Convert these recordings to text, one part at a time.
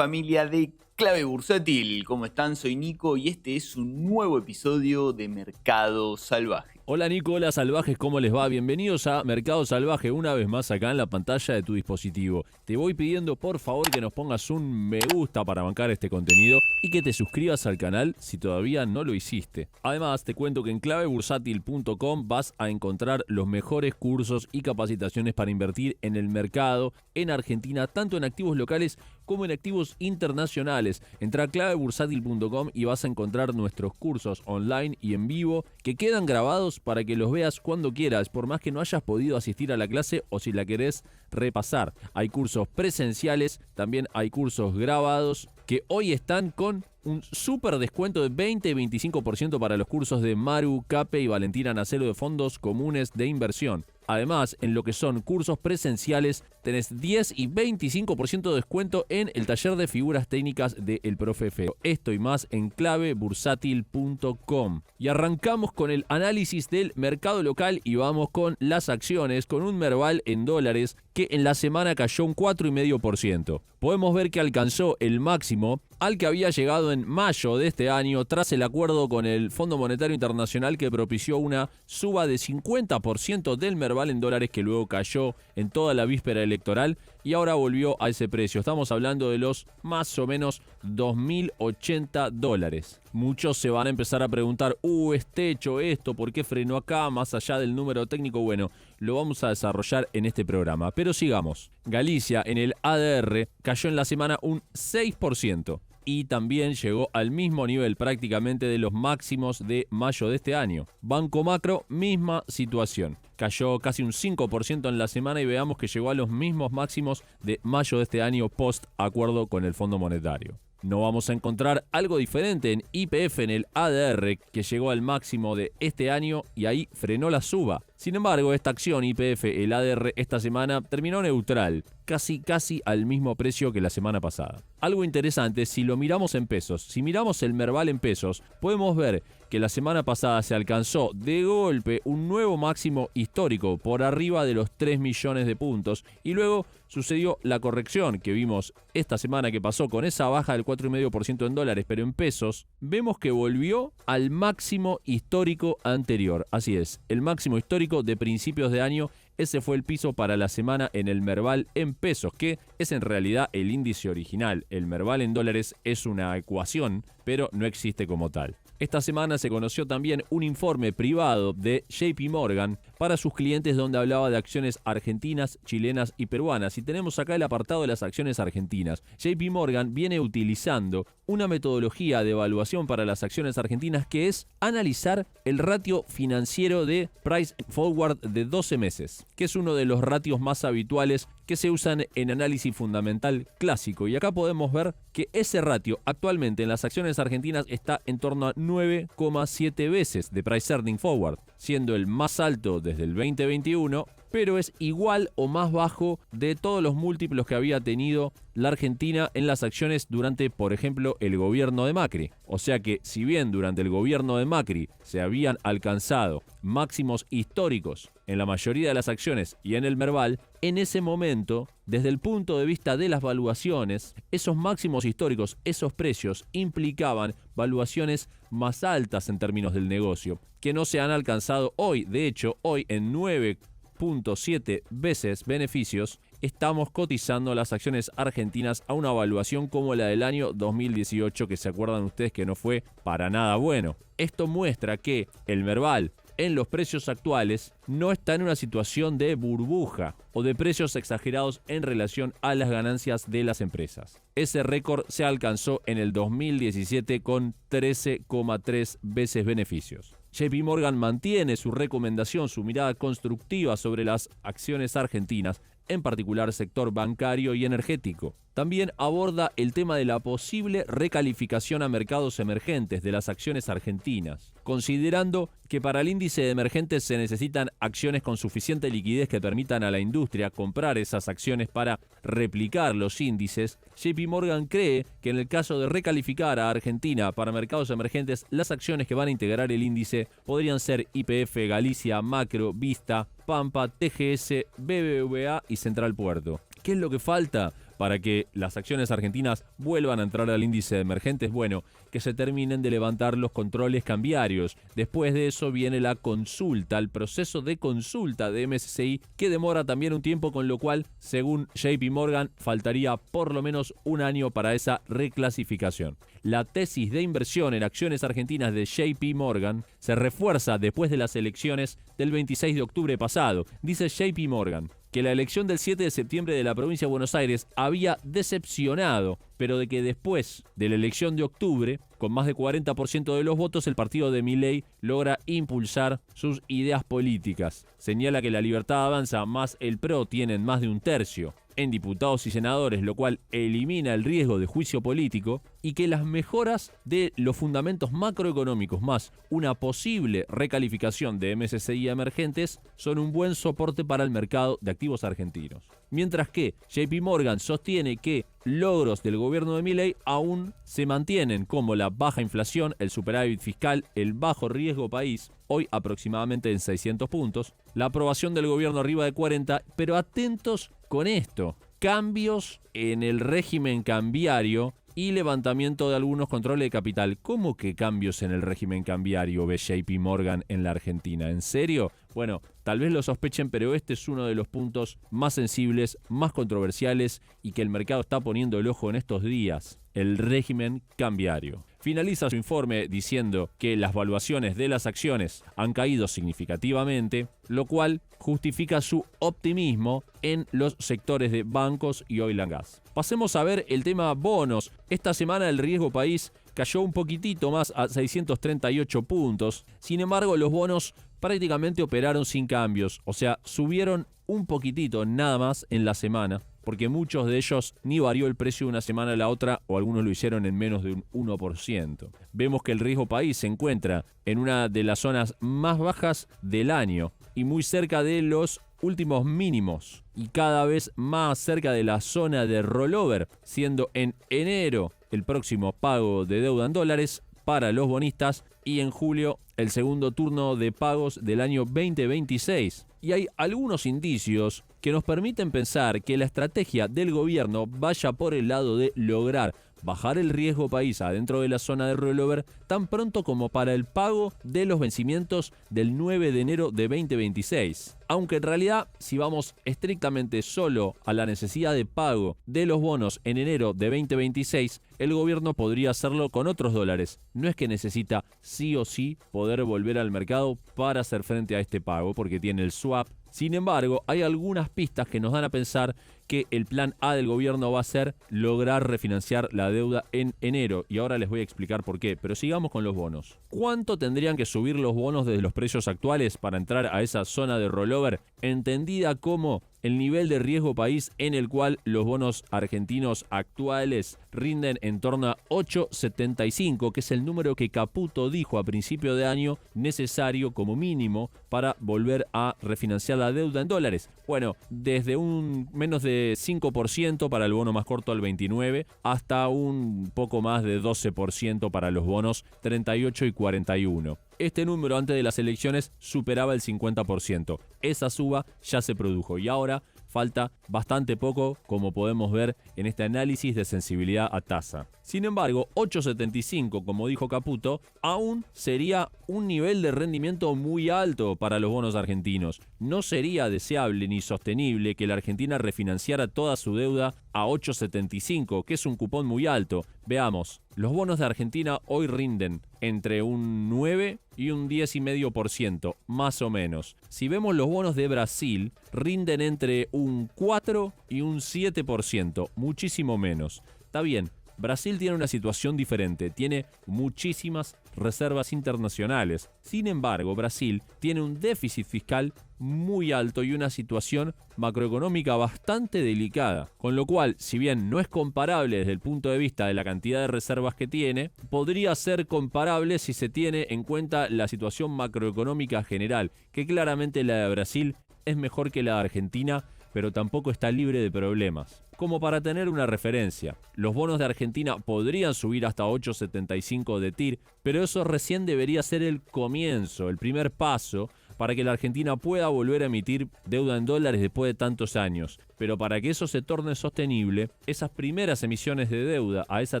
familia de Clave Bursátil. ¿Cómo están? Soy Nico y este es un nuevo episodio de Mercado Salvaje. Hola Nico, hola salvajes, ¿cómo les va? Bienvenidos a Mercado Salvaje, una vez más acá en la pantalla de tu dispositivo. Te voy pidiendo por favor que nos pongas un me gusta para bancar este contenido y que te suscribas al canal si todavía no lo hiciste. Además, te cuento que en clavebursatil.com vas a encontrar los mejores cursos y capacitaciones para invertir en el mercado en Argentina, tanto en activos locales como en activos internacionales. Entra a clavebursatil.com y vas a encontrar nuestros cursos online y en vivo que quedan grabados para que los veas cuando quieras, por más que no hayas podido asistir a la clase o si la querés repasar. Hay cursos presenciales, también hay cursos grabados que hoy están con un súper descuento de 20 y 25% para los cursos de Maru, Cape y Valentina Nacelo de fondos comunes de inversión. Además, en lo que son cursos presenciales, tenés 10 y 25% de descuento en el taller de figuras técnicas de El Profe Feo. Esto y más en clavebursatil.com. Y arrancamos con el análisis del mercado local y vamos con las acciones, con un Merval en dólares que en la semana cayó un 4,5%. Podemos ver que alcanzó el máximo al que había llegado en mayo de este año tras el acuerdo con el Fondo Monetario Internacional que propició una suba de 50% del Merval en dólares que luego cayó en toda la víspera electoral y ahora volvió a ese precio. Estamos hablando de los más o menos $2.080. Muchos se van a empezar a preguntar, ¿es techo esto? ¿Por qué frenó acá? Más allá del número técnico, bueno, lo vamos a desarrollar en este programa. Pero sigamos. Galicia en el ADR cayó en la semana un 6%. Y también llegó al mismo nivel prácticamente de los máximos de mayo de este año. Banco Macro, misma situación. Cayó casi un 5% en la semana y veamos que llegó a los mismos máximos de mayo de este año post acuerdo con el Fondo Monetario. No vamos a encontrar algo diferente en YPF en el ADR que llegó al máximo de este año y ahí frenó la suba. Sin embargo, esta acción YPF, el ADR, esta semana terminó neutral, casi al mismo precio que la semana pasada. Algo interesante, si lo miramos en pesos, si miramos el Merval en pesos, podemos ver que la semana pasada se alcanzó de golpe un nuevo máximo histórico por arriba de los 3 millones de puntos y luego sucedió la corrección que vimos esta semana que pasó con esa baja del 4,5% en dólares, pero en pesos vemos que volvió al máximo histórico anterior. Así es, el máximo histórico de principios de año, ese fue el piso para la semana en el Merval en pesos, que es en realidad el índice original. El Merval en dólares es una ecuación, pero no existe como tal. Esta semana se conoció también un informe privado de JP Morgan para sus clientes donde hablaba de acciones argentinas, chilenas y peruanas. Y tenemos acá el apartado de las acciones argentinas. JP Morgan viene utilizando una metodología de evaluación para las acciones argentinas que es analizar el ratio financiero de Price Forward de 12 meses, que es uno de los ratios más habituales que se usan en análisis fundamental clásico. Y acá podemos ver que ese ratio actualmente en las acciones argentinas está en torno a 9,7 veces de Price Earning Forward, siendo el más alto desde el 2021, pero es igual o más bajo de todos los múltiplos que había tenido la Argentina en las acciones durante, por ejemplo, el gobierno de Macri. O sea que, si bien durante el gobierno de Macri se habían alcanzado máximos históricos en la mayoría de las acciones y en el Merval, en ese momento, desde el punto de vista de las valuaciones, esos máximos históricos, esos precios, implicaban valuaciones más altas en términos del negocio, que no se han alcanzado hoy. De hecho, hoy en 9,7 veces beneficios, estamos cotizando las acciones argentinas a una valuación como la del año 2018, que se acuerdan ustedes que no fue para nada bueno. Esto muestra que el Merval en los precios actuales no está en una situación de burbuja o de precios exagerados en relación a las ganancias de las empresas. Ese récord se alcanzó en el 2017 con 13,3 veces beneficios. JP Morgan mantiene su recomendación, su mirada constructiva sobre las acciones argentinas, en particular sector bancario y energético. También aborda el tema de la posible recalificación a mercados emergentes de las acciones argentinas, considerando que para el índice de emergentes se necesitan acciones con suficiente liquidez que permitan a la industria comprar esas acciones para replicar los índices. JP Morgan cree que en el caso de recalificar a Argentina para mercados emergentes, las acciones que van a integrar el índice podrían ser YPF, Galicia, Macro, Vista, Pampa, TGS, BBVA y Central Puerto. ¿Qué es lo que falta? para que las acciones argentinas vuelvan a entrar al índice de emergentes? Bueno, que se terminen de levantar los controles cambiarios. Después de eso viene la consulta, el proceso de consulta de MSCI, que demora también un tiempo, con lo cual, según JP Morgan, faltaría por lo menos un año para esa reclasificación. La tesis de inversión en acciones argentinas de JP Morgan se refuerza después de las elecciones del 26 de octubre pasado. Dice JP Morgan que la elección del 7 de septiembre de la provincia de Buenos Aires había decepcionado, pero de que después de la elección de octubre, con más de 40% de los votos, el partido de Milei logra impulsar sus ideas políticas. Señala que la Libertad Avanza más el PRO tienen más de un tercio en diputados y senadores, lo cual elimina el riesgo de juicio político, y que las mejoras de los fundamentos macroeconómicos más una posible recalificación de MSCI emergentes son un buen soporte para el mercado de activos argentinos. Mientras que JP Morgan sostiene que logros del gobierno de Milei aún se mantienen, como la baja inflación, el superávit fiscal, el bajo riesgo país, hoy aproximadamente en 600 puntos, la aprobación del gobierno arriba de 40, pero atentos con esto: cambios en el régimen cambiario y levantamiento de algunos controles de capital. ¿Cómo que cambios en el régimen cambiario ve JP Morgan en la Argentina? ¿En serio? Bueno, tal vez lo sospechen, pero este es uno de los puntos más sensibles, más controversiales y que el mercado está poniendo el ojo en estos días: el régimen cambiario. Finaliza su informe diciendo que las valuaciones de las acciones han caído significativamente, lo cual justifica su optimismo en los sectores de bancos y oil and gas. Pasemos a ver el tema bonos. Esta semana el riesgo país cayó un poquitito más a 638 puntos. Sin embargo, los bonos prácticamente operaron sin cambios, o sea, subieron un poquitito nada más en la semana, porque muchos de ellos ni varió el precio de una semana a la otra, o algunos lo hicieron en menos de un 1%. Vemos que el riesgo país se encuentra en una de las zonas más bajas del año y muy cerca de los últimos mínimos, y cada vez más cerca de la zona de rollover, siendo en enero el próximo pago de deuda en dólares para los bonistas y en julio el segundo turno de pagos del año 2026. Y hay algunos indicios que nos permiten pensar que la estrategia del gobierno vaya por el lado de lograr bajar el riesgo país adentro de la zona de rollover tan pronto como para el pago de los vencimientos del 9 de enero de 2026. Aunque en realidad, si vamos estrictamente solo a la necesidad de pago de los bonos en enero de 2026, el gobierno podría hacerlo con otros dólares. No es que necesita sí o sí poder volver al mercado para hacer frente a este pago, porque tiene el swap. Sin embargo, hay algunas pistas que nos dan a pensar que el plan A del gobierno va a ser lograr refinanciar la deuda en enero, y ahora les voy a explicar por qué. Pero sigamos con los bonos. ¿Cuánto tendrían que subir los bonos desde los precios actuales para entrar a esa zona de rollover, entendida como el nivel de riesgo país en el cual los bonos argentinos actuales rinden en torno a 8,75, que es el número que Caputo dijo a principio de año necesario como mínimo para volver a refinanciar la deuda en dólares? Bueno, desde un menos de 5% para el bono más corto al 29, hasta un poco más de 12% para los bonos 38 y 41. Este número antes de las elecciones superaba el 50%. Esa suba ya se produjo y ahora falta bastante poco, como podemos ver en este análisis de sensibilidad a tasa. Sin embargo, 8,75, como dijo Caputo, aún sería un nivel de rendimiento muy alto para los bonos argentinos. No sería deseable ni sostenible que la Argentina refinanciara toda su deuda a 8,75, que es un cupón muy alto. Veamos, los bonos de Argentina hoy rinden entre un 9 y un 10,5%, más o menos. Si vemos los bonos de Brasil, rinden entre un 4 y un 7%, muchísimo menos. Está bien, Brasil tiene una situación diferente, tiene muchísimas reservas internacionales. Sin embargo, Brasil tiene un déficit fiscal muy alto y una situación macroeconómica bastante delicada. Con lo cual, si bien no es comparable desde el punto de vista de la cantidad de reservas que tiene, podría ser comparable si se tiene en cuenta la situación macroeconómica general, que claramente la de Brasil es mejor que la de Argentina, pero tampoco está libre de problemas. Como para tener una referencia, los bonos de Argentina podrían subir hasta 8,75 de TIR, pero eso recién debería ser el comienzo, el primer paso para que la Argentina pueda volver a emitir deuda en dólares después de tantos años. Pero para que eso se torne sostenible, esas primeras emisiones de deuda a esa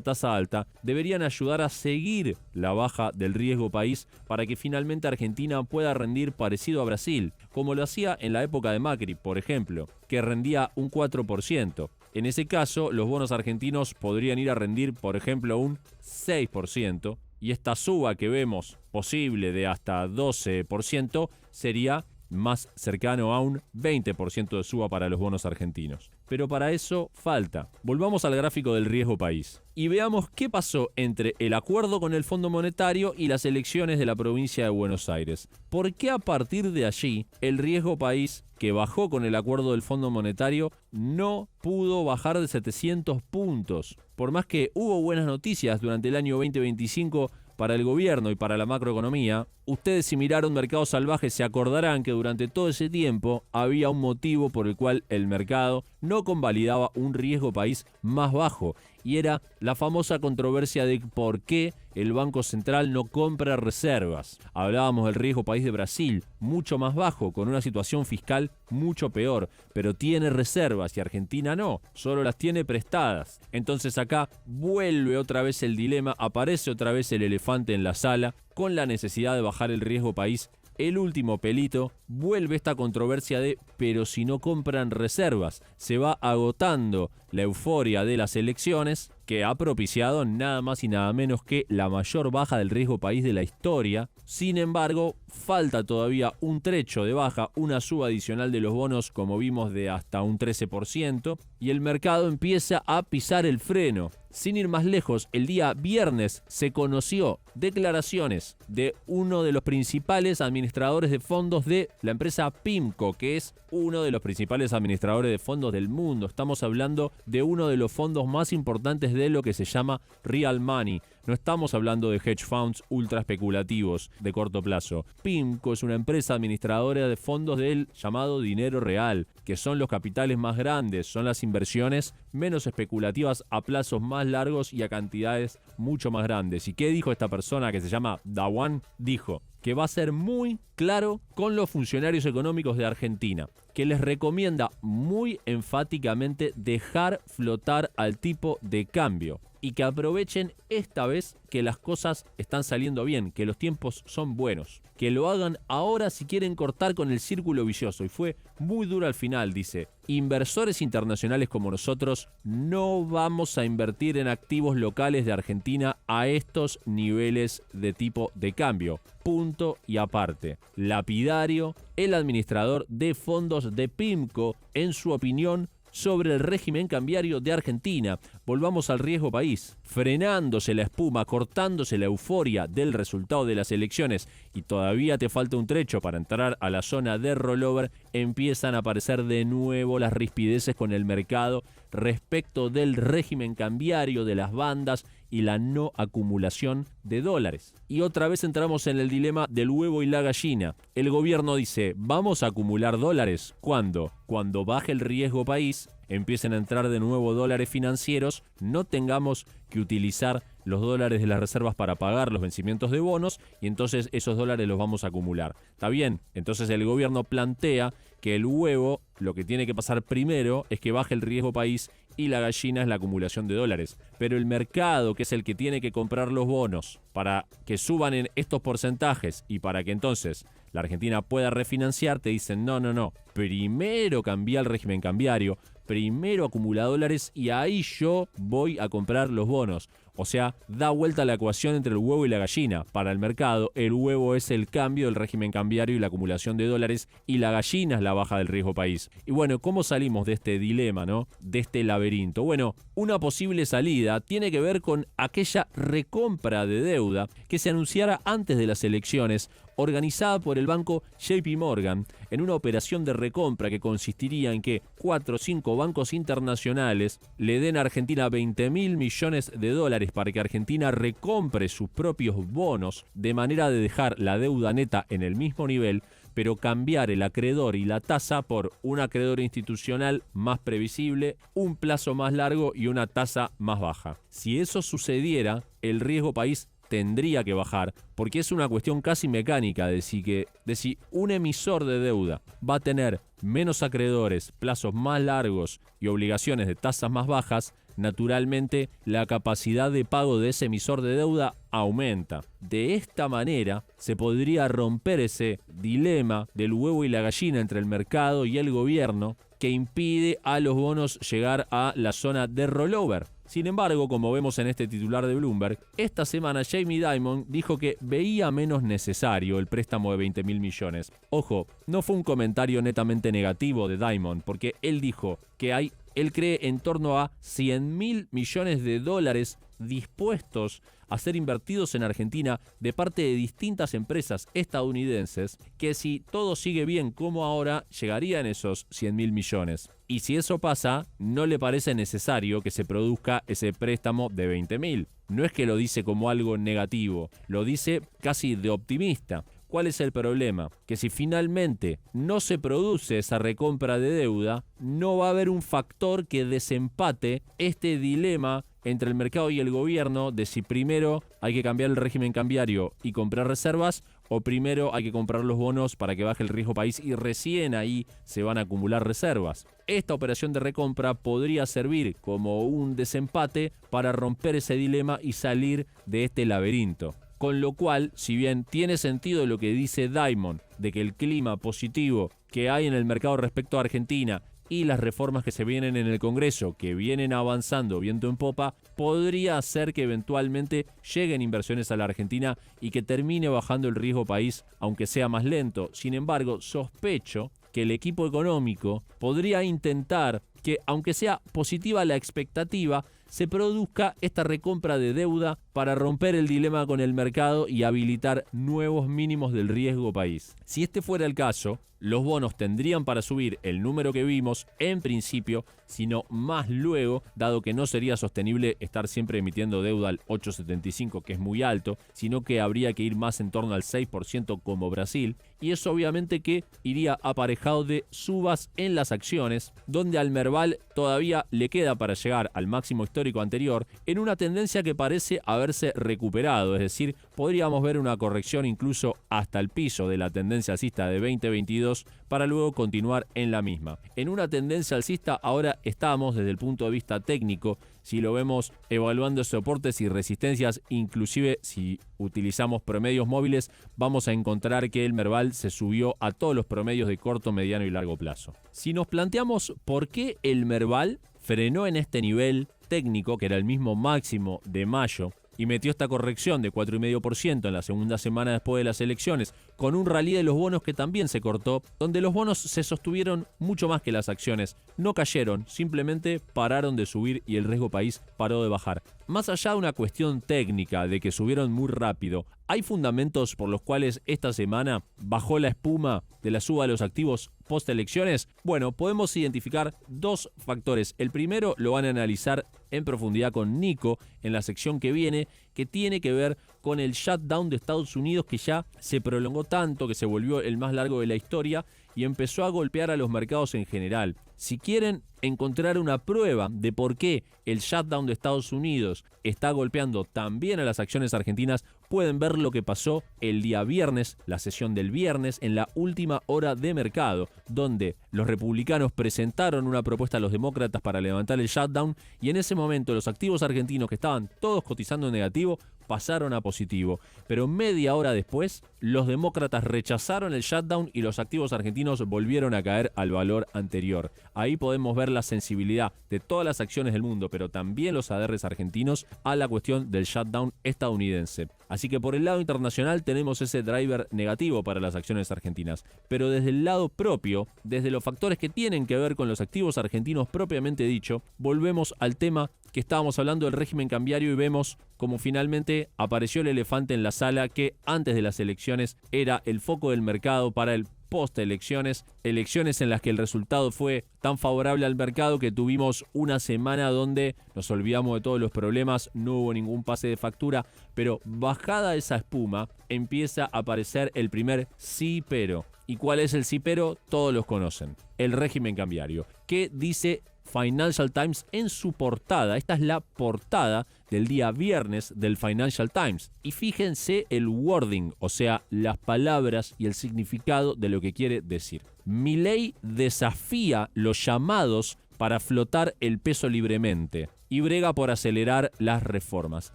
tasa alta deberían ayudar a seguir la baja del riesgo país para que finalmente Argentina pueda rendir parecido a Brasil, como lo hacía en la época de Macri, por ejemplo, que rendía un 4%. En ese caso, los bonos argentinos podrían ir a rendir, por ejemplo, un 6%, y esta suba que vemos posible de hasta 12% sería más cercano a un 20% de suba para los bonos argentinos. Pero para eso falta. Volvamos al gráfico del riesgo país y veamos qué pasó entre el acuerdo con el Fondo Monetario y las elecciones de la provincia de Buenos Aires. ¿Por qué a partir de allí el riesgo país, que bajó con el acuerdo del Fondo Monetario, no pudo bajar de 700 puntos? Por más que hubo buenas noticias durante el año 2025 para el gobierno y para la macroeconomía, ustedes si miraron Mercado Salvaje se acordarán que durante todo ese tiempo había un motivo por el cual el mercado no convalidaba un riesgo país más bajo, y era la famosa controversia de por qué el Banco Central no compra reservas. Hablábamos del riesgo país de Brasil, mucho más bajo, con una situación fiscal mucho peor, pero tiene reservas y Argentina no, solo las tiene prestadas. Entonces acá vuelve otra vez el dilema, aparece otra vez el elefante en la sala, con la necesidad de bajar el riesgo país. El último pelito, vuelve esta controversia de pero si no compran reservas, se va agotando la euforia de las elecciones que ha propiciado nada más y nada menos que la mayor baja del riesgo país de la historia. Sin embargo, falta todavía un trecho de baja, una suba adicional de los bonos como vimos de hasta un 13%, y el mercado empieza a pisar el freno. Sin ir más lejos, el día viernes se conoció declaraciones de uno de los principales administradores de fondos de la empresa PIMCO, que es uno de los principales administradores de fondos del mundo. Estamos hablando de uno de los fondos más importantes de lo que se llama real money. No estamos hablando de hedge funds ultra especulativos de corto plazo. PIMCO es una empresa administradora de fondos del llamado dinero real, que son los capitales más grandes, son las inversiones menos especulativas a plazos más largos y a cantidades mucho más grandes. ¿Y qué dijo esta persona que se llama Dawan? Dijo que va a ser muy claro con los funcionarios económicos de Argentina, que les recomienda muy enfáticamente dejar flotar al tipo de cambio y que aprovechen esta vez que las cosas están saliendo bien, que los tiempos son buenos, que lo hagan ahora si quieren cortar con el círculo vicioso. Y fue muy duro al final, dice: inversores internacionales como nosotros no vamos a invertir en activos locales de Argentina a estos niveles de tipo de cambio. Punto y aparte. Lapidario, el administrador de fondos de PIMCO, en su opinión sobre el régimen cambiario de Argentina. Volvamos al riesgo país. Frenándose la espuma, cortándose la euforia del resultado de las elecciones y todavía te falta un trecho para entrar a la zona de rollover, empiezan a aparecer de nuevo las rispideces con el mercado respecto del régimen cambiario de las bandas y la no acumulación de dólares. Y otra vez entramos en el dilema del huevo y la gallina. El gobierno dice, vamos a acumular dólares. ¿Cuándo? Cuando baje el riesgo país, empiecen a entrar de nuevo dólares financieros, no tengamos que utilizar los dólares de las reservas para pagar los vencimientos de bonos y entonces esos dólares los vamos a acumular. ¿Está bien? Entonces el gobierno plantea que el huevo, lo que tiene que pasar primero es que baje el riesgo país y la gallina es la acumulación de dólares. Pero el mercado, que es el que tiene que comprar los bonos para que suban en estos porcentajes y para que entonces la Argentina pueda refinanciar, te dicen no. Primero cambia el régimen cambiario, primero acumula dólares y ahí yo voy a comprar los bonos. O sea, da vuelta la ecuación entre el huevo y la gallina. Para el mercado, el huevo es el cambio del régimen cambiario y la acumulación de dólares, y la gallina es la baja del riesgo país. Y bueno, ¿cómo salimos de este dilema, no? De este laberinto. Bueno, una posible salida tiene que ver con aquella recompra de deuda que se anunciara antes de las elecciones, organizada por el banco JP Morgan, en una operación de recompra que consistiría en que 4 o 5 bancos internacionales le den a Argentina 20.000 millones de dólares para que Argentina recompre sus propios bonos, de manera de dejar la deuda neta en el mismo nivel, pero cambiar el acreedor y la tasa por un acreedor institucional más previsible, un plazo más largo y una tasa más baja. Si eso sucediera, el riesgo país tendría que bajar, porque es una cuestión casi mecánica de si un emisor de deuda va a tener menos acreedores, plazos más largos y obligaciones de tasas más bajas, naturalmente la capacidad de pago de ese emisor de deuda aumenta. De esta manera se podría romper ese dilema del huevo y la gallina entre el mercado y el gobierno que impide a los bonos llegar a la zona de rollover. Sin embargo, como vemos en este titular de Bloomberg, esta semana Jamie Dimon dijo que veía menos necesario el préstamo de 20.000 millones. Ojo, no fue un comentario netamente negativo de Dimon, porque él dijo que él cree en torno a 100.000 millones de dólares dispuestos a ser invertidos en Argentina de parte de distintas empresas estadounidenses, que si todo sigue bien como ahora, llegarían esos 100.000 millones. Y si eso pasa, no le parece necesario que se produzca ese préstamo de 20.000. No es que lo dice como algo negativo, lo dice casi de optimista. ¿Cuál es el problema? Que si finalmente no se produce esa recompra de deuda, no va a haber un factor que desempate este dilema entre el mercado y el gobierno de si primero hay que cambiar el régimen cambiario y comprar reservas o primero hay que comprar los bonos para que baje el riesgo país y recién ahí se van a acumular reservas. Esta operación de recompra podría servir como un desempate para romper ese dilema y salir de este laberinto. Con lo cual, si bien tiene sentido lo que dice Dimon de que el clima positivo que hay en el mercado respecto a Argentina y las reformas que se vienen en el Congreso, que vienen avanzando viento en popa, podría hacer que eventualmente lleguen inversiones a la Argentina y que termine bajando el riesgo país, aunque sea más lento. Sin embargo, sospecho que el equipo económico podría intentar que, aunque sea positiva la expectativa, se produzca esta recompra de deuda para romper el dilema con el mercado y habilitar nuevos mínimos del riesgo país. Si este fuera el caso, los bonos tendrían para subir el número que vimos en principio, sino más luego, dado que no sería sostenible estar siempre emitiendo deuda al 8,75, que es muy alto, sino que habría que ir más en torno al 6% como Brasil, y eso obviamente que iría aparejado de subas en las acciones, donde al Merval todavía le queda para llegar al máximo histórico anterior, en una tendencia que parece haberse recuperado, es decir, podríamos ver una corrección incluso hasta el piso de la tendencia alcista de 2022 para luego continuar en la misma. En una tendencia alcista ahora estamos desde el punto de vista técnico, si lo vemos evaluando soportes y resistencias, inclusive si utilizamos promedios móviles, vamos a encontrar que el Merval se subió a todos los promedios de corto, mediano y largo plazo. Si nos planteamos por qué el Merval frenó en este nivel técnico, que era el mismo máximo de mayo, y metió esta corrección de 4,5% en la segunda semana después de las elecciones, con un rally de los bonos que también se cortó, donde los bonos se sostuvieron mucho más que las acciones. No cayeron, simplemente pararon de subir y el riesgo país paró de bajar. Más allá de una cuestión técnica de que subieron muy rápido, ¿hay fundamentos por los cuales esta semana bajó la espuma de la suba de los activos post-elecciones? Bueno, podemos identificar dos factores. El primero lo van a analizar en profundidad con Nico en la sección que viene, que tiene que ver con el shutdown de Estados Unidos, que ya se prolongó tanto que se volvió el más largo de la historia y empezó a golpear a los mercados en general. Si quieren encontrar una prueba de por qué el shutdown de Estados Unidos está golpeando también a las acciones argentinas, pueden ver lo que pasó el día viernes, la sesión del viernes, en la última hora de mercado, donde los republicanos presentaron una propuesta a los demócratas para levantar el shutdown y en ese momento los activos argentinos que estaban todos cotizando en negativo pasaron a positivo. Pero media hora después, los demócratas rechazaron el shutdown y los activos argentinos volvieron a caer al valor anterior. Ahí podemos ver la sensibilidad de todas las acciones del mundo, pero también los ADRs argentinos, a la cuestión del shutdown estadounidense. Así que por el lado internacional tenemos ese driver negativo para las acciones argentinas. Pero desde el lado propio, desde los factores que tienen que ver con los activos argentinos propiamente dicho, volvemos al tema que estábamos hablando del régimen cambiario y vemos como finalmente apareció el elefante en la sala que antes de las elecciones era el foco del mercado para el post-elecciones, elecciones en las que el resultado fue tan favorable al mercado que tuvimos una semana donde nos olvidamos de todos los problemas, no hubo ningún pase de factura, pero bajada esa espuma empieza a aparecer el primer sí pero. ¿Y cuál es el sí pero? Todos los conocen. El régimen cambiario, que dice Financial Times en su portada. Esta es la portada del día viernes del Financial Times. Y fíjense el wording, o sea, las palabras y el significado de lo que quiere decir. Milei desafía los llamados para flotar el peso libremente y brega por acelerar las reformas.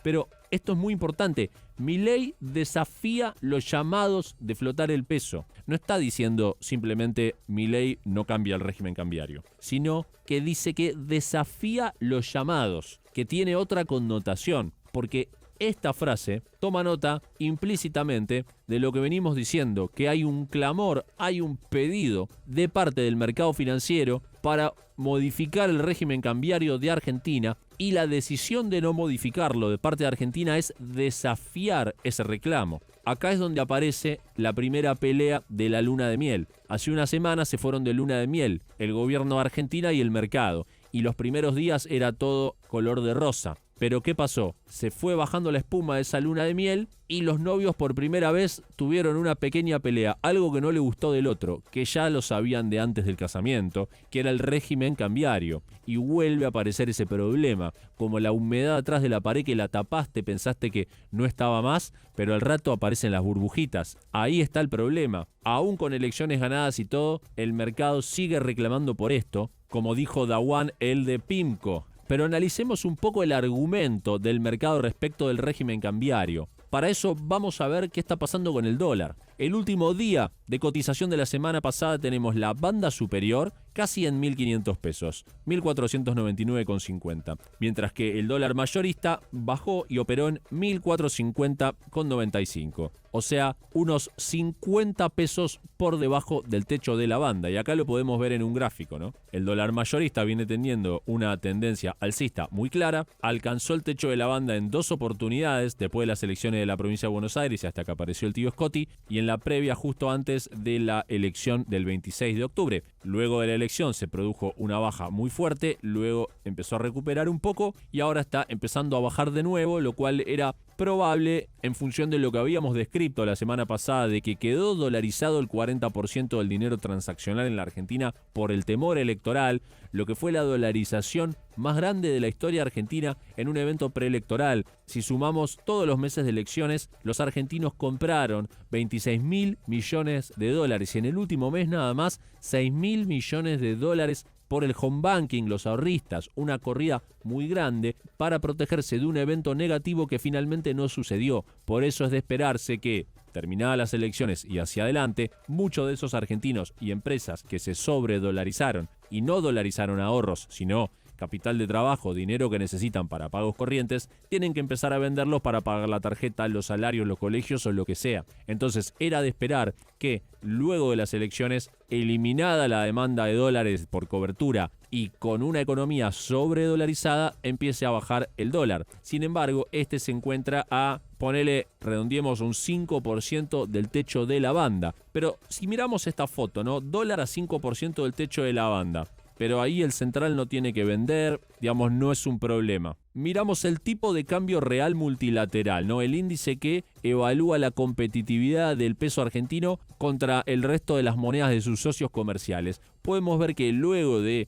Pero esto es muy importante. Milei desafía los llamados de flotar el peso. No está diciendo simplemente Milei no cambia el régimen cambiario, sino que dice que desafía los llamados, que tiene otra connotación, porque esta frase toma nota implícitamente de lo que venimos diciendo, que hay un clamor, hay un pedido de parte del mercado financiero para modificar el régimen cambiario de Argentina, y la decisión de no modificarlo de parte de Argentina es desafiar ese reclamo. Acá es donde aparece la primera pelea de la luna de miel. Hace una semana se fueron de luna de miel el gobierno de Argentina y el mercado, y los primeros días era todo color de rosa. Pero ¿qué pasó? Se fue bajando la espuma de esa luna de miel y los novios por primera vez tuvieron una pequeña pelea, algo que no le gustó del otro, que ya lo sabían de antes del casamiento, que era el régimen cambiario. Y vuelve a aparecer ese problema, como la humedad atrás de la pared que la tapaste, pensaste que no estaba más, pero al rato aparecen las burbujitas. Ahí está el problema. Aún con elecciones ganadas y todo, el mercado sigue reclamando por esto, como dijo Dawan, el de PIMCO. Pero analicemos un poco el argumento del mercado respecto del régimen cambiario. Para eso vamos a ver qué está pasando con el dólar. El último día de cotización de la semana pasada tenemos la banda superior casi en 1.500 pesos, 1.499,50. Mientras que el dólar mayorista bajó y operó en 1.450,95. O sea, unos 50 pesos por debajo del techo de la banda. Y acá lo podemos ver en un gráfico, ¿no? El dólar mayorista viene teniendo una tendencia alcista muy clara. Alcanzó el techo de la banda en 2 oportunidades después de las elecciones de la provincia de Buenos Aires y hasta que apareció el tío Scotti, y en la previa justo antes de la elección del 26 de octubre. Luego de la elección se produjo una baja muy fuerte, luego empezó a recuperar un poco y ahora está empezando a bajar de nuevo, lo cual era probable en función de lo que habíamos descrito la semana pasada, de que quedó dolarizado el 40% del dinero transaccional en la Argentina por el temor electoral, lo que fue la dolarización más grande de la historia argentina en un evento preelectoral. Si sumamos todos los meses de elecciones, los argentinos compraron 26.000 millones de dólares y en el último mes nada más 6.000 millones de dólares por el home banking, los ahorristas, una corrida muy grande para protegerse de un evento negativo que finalmente no sucedió. Por eso es de esperarse que, terminadas las elecciones y hacia adelante, muchos de esos argentinos y empresas que se sobredolarizaron y no dolarizaron ahorros, sino capital de trabajo, dinero que necesitan para pagos corrientes, tienen que empezar a venderlos para pagar la tarjeta, los salarios, los colegios o lo que sea. Entonces era de esperar que luego de las elecciones, eliminada la demanda de dólares por cobertura y con una economía sobredolarizada, empiece a bajar el dólar. Sin embargo, este se encuentra a, ponele, redondeemos un 5% del techo de la banda. Pero si miramos esta foto, ¿no? Dólar a 5% del techo de la banda. Pero ahí el central no tiene que vender, digamos, no es un problema. Miramos el tipo de cambio real multilateral, ¿no? El índice que evalúa la competitividad del peso argentino contra el resto de las monedas de sus socios comerciales. Podemos ver que luego de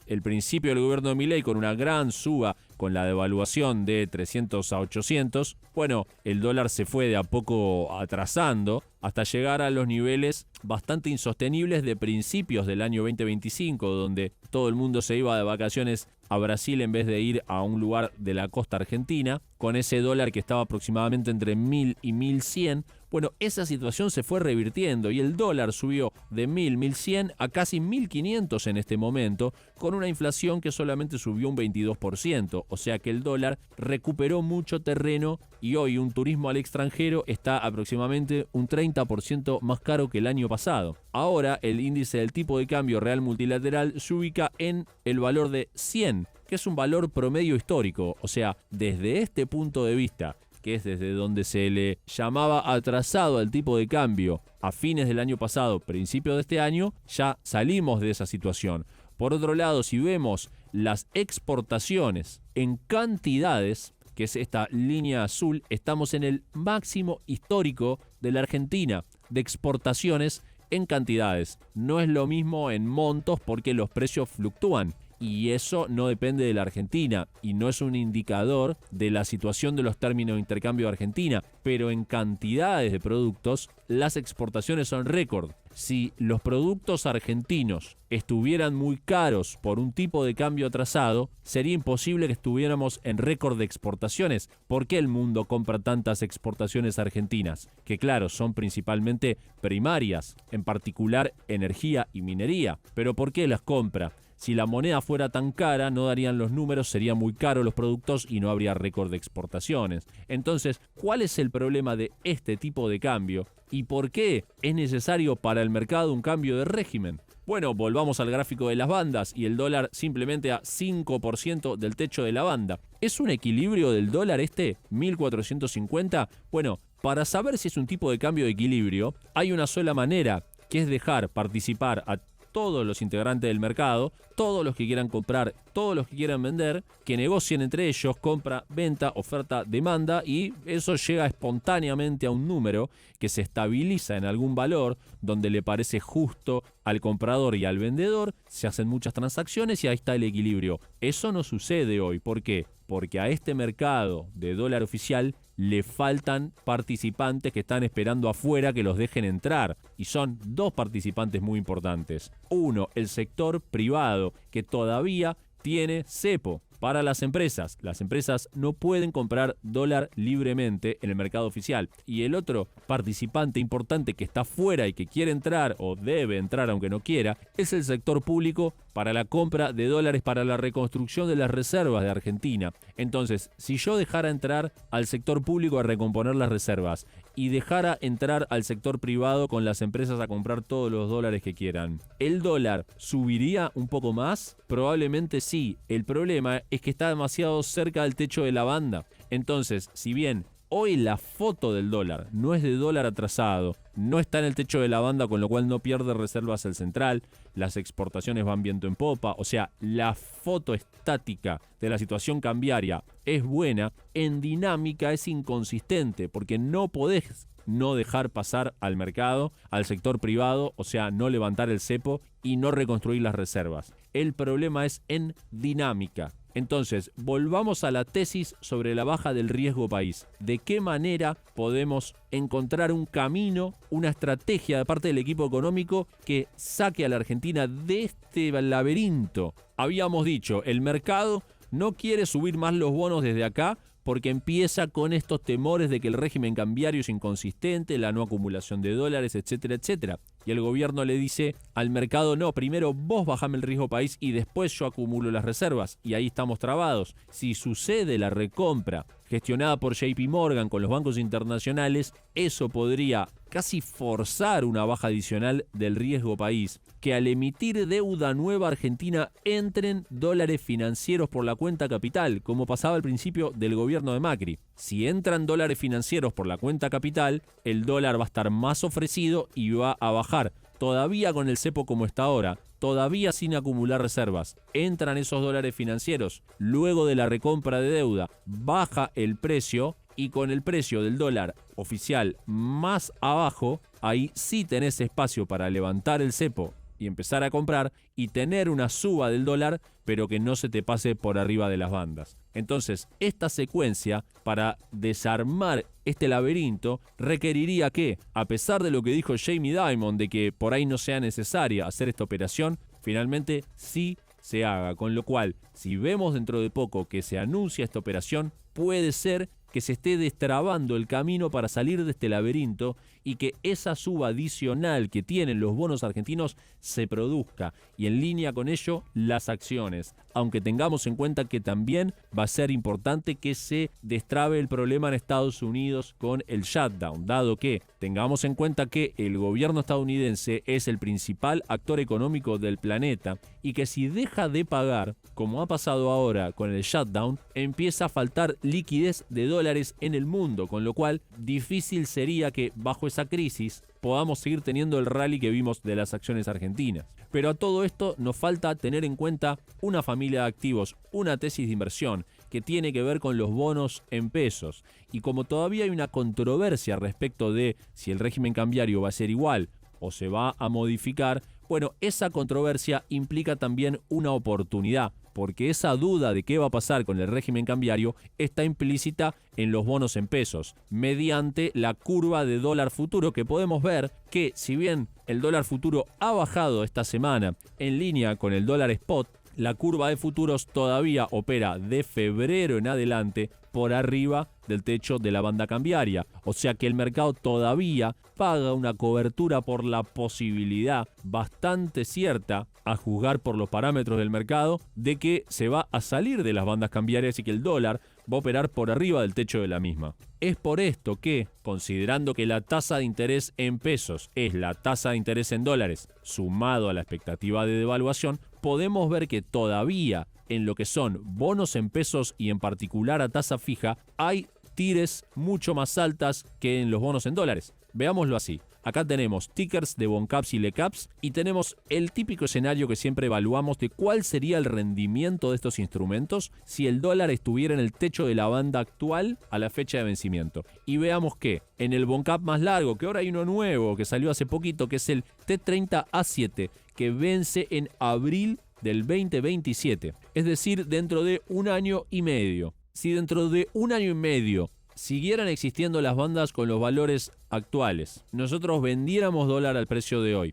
el principio del gobierno de Milei, con una gran suba, con la devaluación de 300 a 800, bueno, el dólar se fue de a poco atrasando hasta llegar a los niveles bastante insostenibles de principios del año 2025, donde todo el mundo se iba de vacaciones a Brasil en vez de ir a un lugar de la costa argentina, con ese dólar que estaba aproximadamente entre 1.000 y 1.100. Bueno, esa situación se fue revirtiendo y el dólar subió de 1.000, 1.100 a casi 1.500 en este momento, con una inflación que solamente subió un 22%, o sea que el dólar recuperó mucho terreno y hoy un turismo al extranjero está aproximadamente un 30% más caro que el año pasado. Ahora el índice del tipo de cambio real multilateral se ubica en el valor de 100, que es un valor promedio histórico, o sea, desde este punto de vista, que es desde donde se le llamaba atrasado al tipo de cambio a fines del año pasado, principio de este año, ya salimos de esa situación. Por otro lado, si vemos las exportaciones en cantidades, que es esta línea azul, estamos en el máximo histórico de la Argentina de exportaciones en cantidades. No es lo mismo en montos porque los precios fluctúan. y eso no depende de la Argentina y no es un indicador de la situación de los términos de intercambio de Argentina, pero en cantidades de productos las exportaciones son récord. Si los productos argentinos estuvieran muy caros por un tipo de cambio atrasado, sería imposible que estuviéramos en récord de exportaciones. ¿Por qué el mundo compra tantas exportaciones argentinas? Que claro, son principalmente primarias, en particular energía y minería. ¿Pero por qué las compra? Si la moneda fuera tan cara, no darían los números, serían muy caros los productos y no habría récord de exportaciones. Entonces, ¿cuál es el problema de este tipo de cambio? ¿Y por qué es necesario para el mercado un cambio de régimen? Bueno, volvamos al gráfico de las bandas y el dólar simplemente a 5% del techo de la banda. ¿Es un equilibrio del dólar este? ¿1450? Bueno, para saber si es un tipo de cambio de equilibrio, hay una sola manera, que es dejar participar a todos los integrantes del mercado, todos los que quieran comprar, todos los que quieran vender, que negocien entre ellos, compra, venta, oferta, demanda, y eso llega espontáneamente a un número que se estabiliza en algún valor donde le parece justo al comprador y al vendedor, se hacen muchas transacciones y ahí está el equilibrio. Eso no sucede hoy. ¿Por qué? Porque a este mercado de dólar oficial le faltan participantes que están esperando afuera que los dejen entrar. Y son dos participantes muy importantes. Uno, el sector privado, que todavía tiene cepo. Para las empresas no pueden comprar dólar libremente en el mercado oficial. Y el otro participante importante que está fuera y que quiere entrar o debe entrar aunque no quiera, es el sector público para la compra de dólares para la reconstrucción de las reservas de Argentina. Entonces, si yo dejara entrar al sector público a recomponer las reservas y dejara entrar al sector privado con las empresas a comprar todos los dólares que quieran, ¿el dólar subiría un poco más? Probablemente sí. El problema es que está demasiado cerca del techo de la banda. Entonces, si bien hoy la foto del dólar no es de dólar atrasado, no está en el techo de la banda, con lo cual no pierde reservas el central, las exportaciones van viento en popa, o sea, la foto estática de la situación cambiaria es buena, en dinámica es inconsistente, porque no podés no dejar pasar al mercado, al sector privado, o sea, no levantar el cepo y no reconstruir las reservas. El problema es en dinámica. Entonces, volvamos a la tesis sobre la baja del riesgo país. ¿De qué manera podemos encontrar un camino, una estrategia de parte del equipo económico que saque a la Argentina de este laberinto? Habíamos dicho, el mercado no quiere subir más los bonos desde acá porque empieza con estos temores de que el régimen cambiario es inconsistente, la no acumulación de dólares, etcétera, etcétera. Y el gobierno le dice al mercado, no, primero vos bajame el riesgo país y después yo acumulo las reservas. Y ahí estamos trabados. Si sucede la recompra gestionada por JP Morgan con los bancos internacionales, eso podría casi forzar una baja adicional del riesgo país, que al emitir deuda nueva Argentina entren dólares financieros por la cuenta capital, como pasaba al principio del gobierno de Macri. Si entran dólares financieros por la cuenta capital, el dólar va a estar más ofrecido y va a bajar. Todavía con el cepo como está ahora, todavía sin acumular reservas, entran esos dólares financieros, luego de la recompra de deuda, baja el precio y con el precio del dólar oficial más abajo, ahí sí tenés espacio para levantar el cepo y empezar a comprar y tener una suba del dólar, pero que no se te pase por arriba de las bandas. Entonces, esta secuencia, para desarmar este laberinto, requeriría que, a pesar de lo que dijo Jamie Dimon, de que por ahí no sea necesaria hacer esta operación, finalmente sí se haga. Con lo cual, si vemos dentro de poco que se anuncia esta operación, puede ser que se esté destrabando el camino para salir de este laberinto y que esa suba adicional que tienen los bonos argentinos se produzca, y en línea con ello las acciones, aunque tengamos en cuenta que también va a ser importante que se destrabe el problema en Estados Unidos con el shutdown, dado que tengamos en cuenta que el gobierno estadounidense es el principal actor económico del planeta y que si deja de pagar, como ha pasado ahora con el shutdown, empieza a faltar liquidez de dólares en el mundo, con lo cual difícil sería que bajo esa crisis podamos seguir teniendo el rally que vimos de las acciones argentinas. Pero a todo esto nos falta tener en cuenta una familia de activos, una tesis de inversión que tiene que ver con los bonos en pesos. Y como todavía hay una controversia respecto de si el régimen cambiario va a ser igual o se va a modificar, Bueno, esa controversia implica también una oportunidad, porque esa duda de qué va a pasar con el régimen cambiario está implícita en los bonos en pesos, mediante la curva de dólar futuro, que podemos ver que si bien el dólar futuro ha bajado esta semana en línea con el dólar spot, la curva de futuros todavía opera de febrero en adelante por arriba del techo de la banda cambiaria. O sea que el mercado todavía paga una cobertura por la posibilidad bastante cierta, a juzgar por los parámetros del mercado, de que se va a salir de las bandas cambiarias y que el dólar va a operar por arriba del techo de la misma. Es por esto que, considerando que la tasa de interés en pesos es la tasa de interés en dólares sumado a la expectativa de devaluación, podemos ver que todavía en lo que son bonos en pesos y en particular a tasa fija, hay tires mucho más altas que en los bonos en dólares. Veámoslo así. Acá tenemos tickers de Boncaps y Lecaps y tenemos el típico escenario que siempre evaluamos de cuál sería el rendimiento de estos instrumentos si el dólar estuviera en el techo de la banda actual a la fecha de vencimiento. Y veamos que en el Boncap más largo, que ahora hay uno nuevo que salió hace poquito, que es el T30A7, que vence en abril del 2027, es decir, dentro de un año y medio. Si dentro de un año y medio siguieran existiendo las bandas con los valores actuales, nosotros vendiéramos dólar al precio de hoy,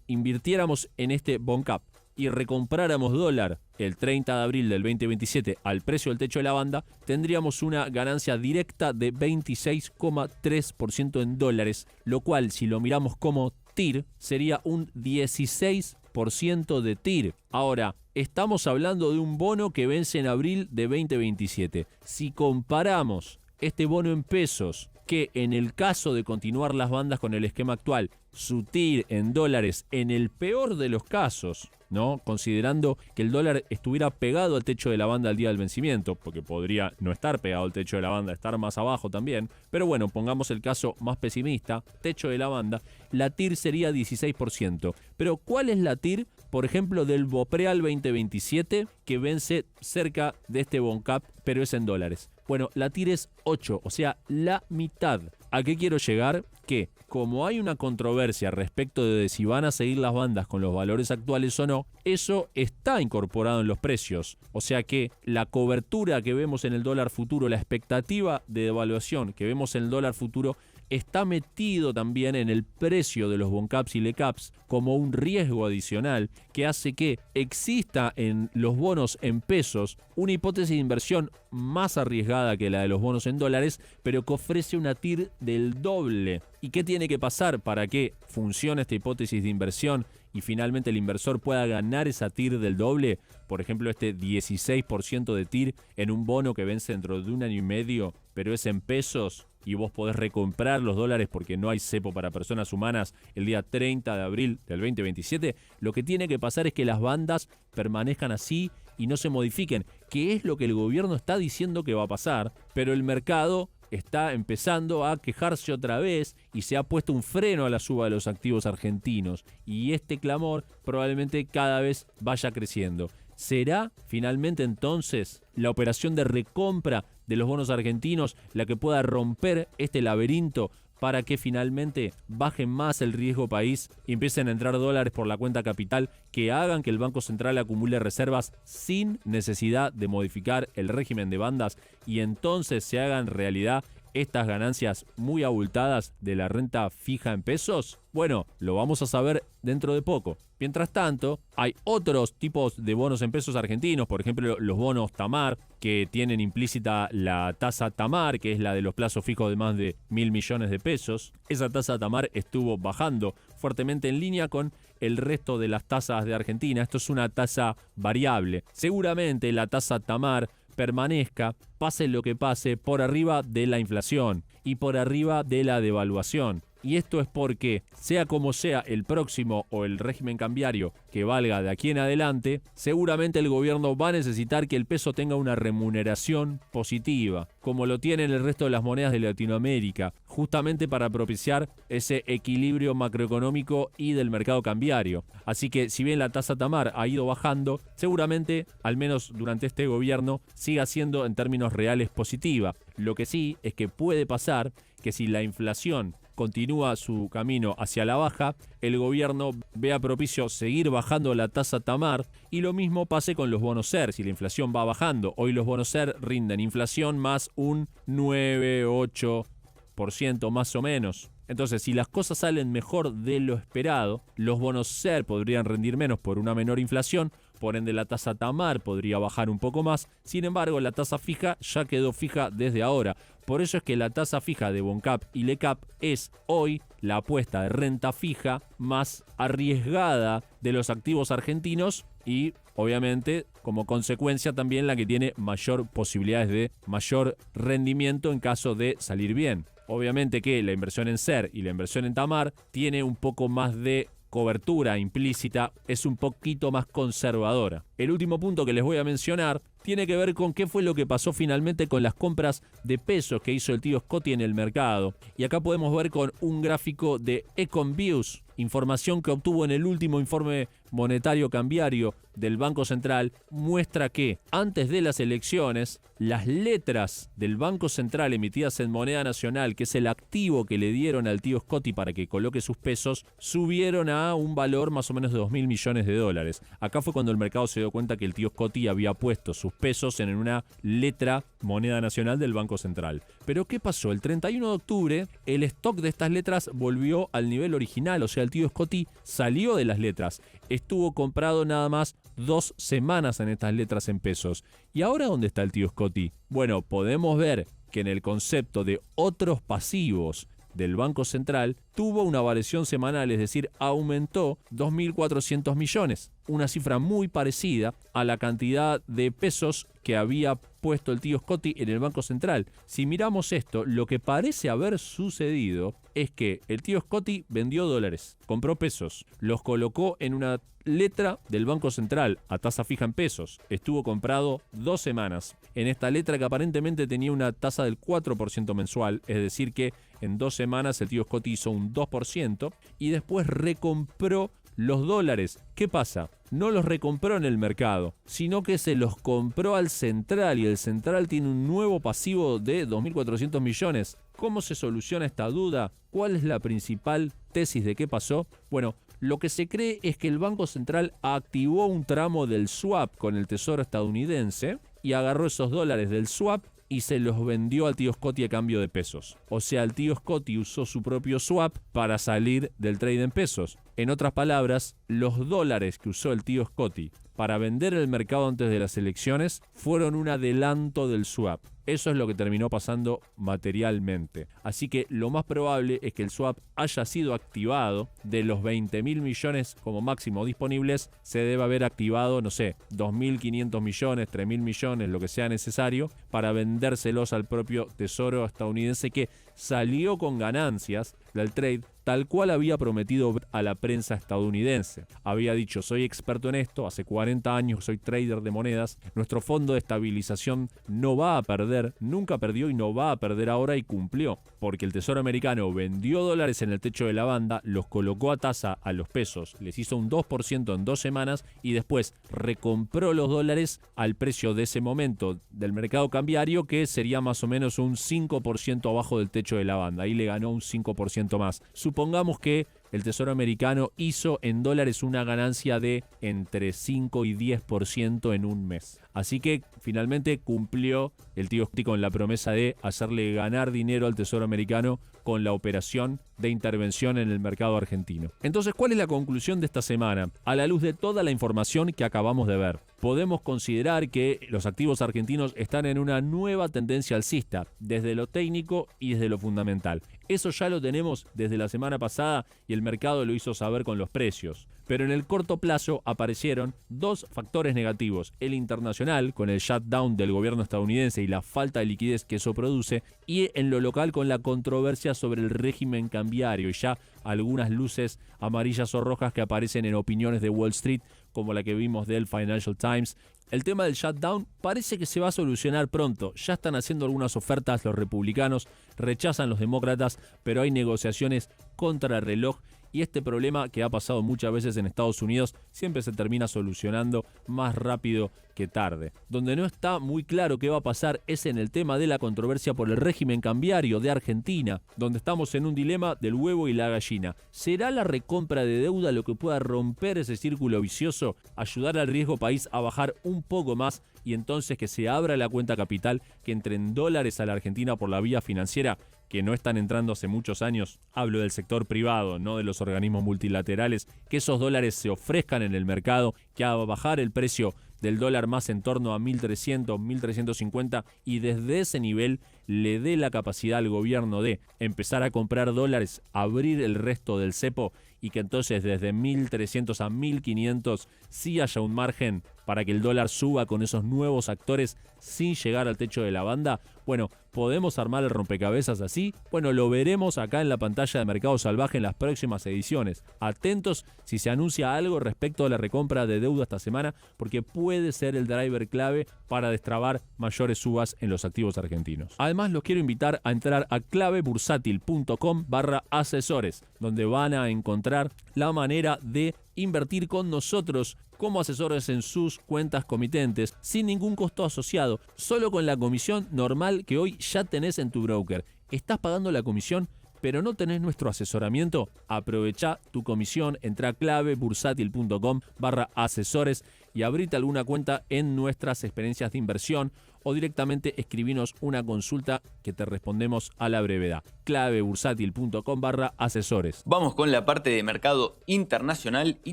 invirtiéramos en este Boncap y recompráramos dólar el 30 de abril del 2027 al precio del techo de la banda, tendríamos una ganancia directa de 26,3% en dólares, lo cual, si lo miramos como TIR, sería un 16% de TIR. Ahora, estamos hablando de un bono que vence en abril de 2027. Si comparamos este bono en pesos, que en el caso de continuar las bandas con el esquema actual, su TIR en dólares, en el peor de los casos, ¿no? Considerando que el dólar estuviera pegado al techo de la banda al día del vencimiento, porque podría no estar pegado al techo de la banda, estar más abajo también, pero bueno, pongamos el caso más pesimista, techo de la banda, la TIR sería 16%. Pero ¿cuál es la TIR, por ejemplo, del Bopreal 2027, que vence cerca de este Boncap, pero es en dólares? Bueno, la TIR es 8, o sea, la mitad. ¿A qué quiero llegar? Que, como hay una controversia respecto de si van a seguir las bandas con los valores actuales o no, eso está incorporado en los precios. O sea que la cobertura que vemos en el dólar futuro, la expectativa de devaluación que vemos en el dólar futuro, está metido también en el precio de los Boncaps y Lecaps como un riesgo adicional que hace que exista en los bonos en pesos una hipótesis de inversión más arriesgada que la de los bonos en dólares, pero que ofrece una TIR del doble. ¿Y qué tiene que pasar para que funcione esta hipótesis de inversión y finalmente el inversor pueda ganar esa TIR del doble? Por ejemplo, este 16% de TIR en un bono que vence dentro de un año y medio, pero es en pesos, y vos podés recomprar los dólares porque no hay cepo para personas humanas el día 30 de abril del 2027, lo que tiene que pasar es que las bandas permanezcan así y no se modifiquen, que es lo que el gobierno está diciendo que va a pasar, pero el mercado está empezando a quejarse otra vez y se ha puesto un freno a la suba de los activos argentinos, y este clamor probablemente cada vez vaya creciendo. ¿Será finalmente entonces la operación de recompra de los bonos argentinos la que pueda romper este laberinto para que finalmente baje más el riesgo país y empiecen a entrar dólares por la cuenta capital que hagan que el Banco Central acumule reservas sin necesidad de modificar el régimen de bandas y entonces se hagan realidad estas ganancias muy abultadas de la renta fija en pesos? Bueno, lo vamos a saber dentro de poco. Mientras tanto, hay otros tipos de bonos en pesos argentinos, por ejemplo los bonos Tamar, que tienen implícita la tasa Tamar, que es la de los plazos fijos de más de 1.000 millones de pesos. Esa tasa Tamar estuvo bajando fuertemente en línea con el resto de las tasas de Argentina. Esto es una tasa variable. Seguramente la tasa Tamar permanezca, pase lo que pase, por arriba de la inflación y por arriba de la devaluación. Y esto es porque, sea como sea el próximo o el régimen cambiario que valga de aquí en adelante, seguramente el gobierno va a necesitar que el peso tenga una remuneración positiva, como lo tienen el resto de las monedas de Latinoamérica, justamente para propiciar ese equilibrio macroeconómico y del mercado cambiario. Así que, si bien la tasa Tamar ha ido bajando, seguramente, al menos durante este gobierno, siga siendo en términos reales positiva. Lo que sí es que puede pasar que si la inflación continúa su camino hacia la baja, el gobierno vea propicio seguir bajando la tasa Tamar y lo mismo pase con los bonos SER. Si la inflación va bajando, hoy los bonos SER rinden inflación más un 9-8% más o menos. Entonces, si las cosas salen mejor de lo esperado, los bonos SER podrían rendir menos por una menor inflación, por ende la tasa Tamar podría bajar un poco más. Sin embargo, la tasa fija ya quedó fija desde ahora. Por eso es que la tasa fija de Boncap y Lecap es hoy la apuesta de renta fija más arriesgada de los activos argentinos y, obviamente, como consecuencia también la que tiene mayor posibilidades de mayor rendimiento en caso de salir bien. Obviamente que la inversión en SER y la inversión en Tamar tiene un poco más de cobertura implícita, es un poquito más conservadora. El último punto que les voy a mencionar tiene que ver con qué fue lo que pasó finalmente con las compras de pesos que hizo el tío Scotti en el mercado. Y acá podemos ver con un gráfico de EconViews, información que obtuvo en el último informe monetario cambiario del Banco Central, muestra que antes de las elecciones, las letras del Banco Central emitidas en moneda nacional, que es el activo que le dieron al tío Scotti para que coloque sus pesos, subieron a un valor más o menos de 2.000 millones de dólares. Acá fue cuando el mercado se dio cuenta que el tío Scotti había puesto sus pesos en una letra moneda nacional del Banco Central. Pero ¿qué pasó? El 31 de octubre, el stock de estas letras volvió al nivel original, o sea, el tío Scotti salió de las letras. Estuvo comprado nada más 2 semanas en estas letras en pesos. ¿Y ahora dónde está el tío Scotti? Bueno, podemos ver que en el concepto de otros pasivos del Banco Central tuvo una variación semanal, es decir, aumentó 2.400 millones, una cifra muy parecida a la cantidad de pesos que había puesto el tío Scotti en el Banco Central. Si miramos esto, lo que parece haber sucedido es que el tío Scotti vendió dólares, compró pesos, los colocó en una letra del Banco Central a tasa fija en pesos. Estuvo comprado 2 semanas en esta letra que aparentemente tenía una tasa del 4% mensual, es decir que en 2 semanas el tío Scotti hizo un 2% y después recompró los dólares. ¿Qué pasa? No los recompró en el mercado, sino que se los compró al Central y el Central tiene un nuevo pasivo de 2.400 millones. ¿Cómo se soluciona esta duda? ¿Cuál es la principal tesis de qué pasó? Bueno, lo que se cree es que el Banco Central activó un tramo del swap con el Tesoro estadounidense y agarró esos dólares del swap y se los vendió al tío Scotti a cambio de pesos. O sea, el tío Scotti usó su propio swap para salir del trade en pesos. En otras palabras, los dólares que usó el tío Scotti para vender el mercado antes de las elecciones fueron un adelanto del swap. Eso es lo que terminó pasando materialmente. Así que lo más probable es que el swap haya sido activado. De los 20.000 millones como máximo disponibles, se debe haber activado, no sé, 2.500 millones, 3.000 millones, lo que sea necesario, para vendérselos al propio Tesoro estadounidense que salió con ganancias del trade, tal cual había prometido a la prensa estadounidense. Había dicho, soy experto en esto, hace 40 años soy trader de monedas, nuestro fondo de estabilización no va a perder, nunca perdió y no va a perder ahora, y cumplió, porque el Tesoro americano vendió dólares en el techo de la banda, los colocó a tasa a los pesos, les hizo un 2% en 2 semanas y después recompró los dólares al precio de ese momento del mercado cambiario, que sería más o menos un 5% abajo del techo de la banda. Ahí le ganó un 5% más. Supongamos que el Tesoro americano hizo en dólares una ganancia de entre 5 y 10% en un mes. Así que finalmente cumplió el tío Scotti con la promesa de hacerle ganar dinero al Tesoro americano con la operación de intervención en el mercado argentino. Entonces, ¿cuál es la conclusión de esta semana? A la luz de toda la información que acabamos de ver, podemos considerar que los activos argentinos están en una nueva tendencia alcista, desde lo técnico y desde lo fundamental. Eso ya lo tenemos desde la semana pasada y el mercado lo hizo saber con los precios. Pero en el corto plazo aparecieron 2 factores negativos: el internacional, con el shutdown del gobierno estadounidense y la falta de liquidez que eso produce, y en lo local con la controversia sobre el régimen cambiario y ya algunas luces amarillas o rojas que aparecen en opiniones de Wall Street, como la que vimos del Financial Times. El tema del shutdown parece que se va a solucionar pronto. Ya están haciendo algunas ofertas los republicanos, rechazan los demócratas, pero hay negociaciones contra el reloj. Y este problema, que ha pasado muchas veces en Estados Unidos, siempre se termina solucionando más rápido que tarde. Donde no está muy claro qué va a pasar es en el tema de la controversia por el régimen cambiario de Argentina, donde estamos en un dilema del huevo y la gallina. ¿Será la recompra de deuda lo que pueda romper ese círculo vicioso, ayudar al riesgo país a bajar un poco más y entonces que se abra la cuenta capital, que entren dólares a la Argentina por la vía financiera, que no están entrando hace muchos años? Hablo del sector privado, no de los organismos multilaterales, que esos dólares se ofrezcan en el mercado, que a bajar el precio del dólar más en torno a 1.300, 1.350 y desde ese nivel le dé la capacidad al gobierno de empezar a comprar dólares, abrir el resto del cepo y que entonces desde 1.300 a 1.500 sí haya un margen para que el dólar suba con esos nuevos actores sin llegar al techo de la banda. Bueno, ¿podemos armar el rompecabezas así? Bueno, lo veremos acá en la pantalla de Mercado Salvaje en las próximas ediciones. Atentos si se anuncia algo respecto a la recompra de deuda esta semana, porque puede ser el driver clave para destrabar mayores subas en los activos argentinos. Además, los quiero invitar a entrar a clavebursátil.com/asesores, donde van a encontrar la manera de invertir con nosotros como asesores en sus cuentas comitentes, sin ningún costo asociado, solo con la comisión normal que hoy ya tenés en tu broker. ¿Estás pagando la comisión, pero no tenés nuestro asesoramiento? Aprovecha tu comisión, entra a clavebursátil.com/asesores y abrite alguna cuenta en nuestras experiencias de inversión o directamente escribinos una consulta que te respondemos a la brevedad. clavebursátil.com/asesores. Vamos con la parte de mercado internacional y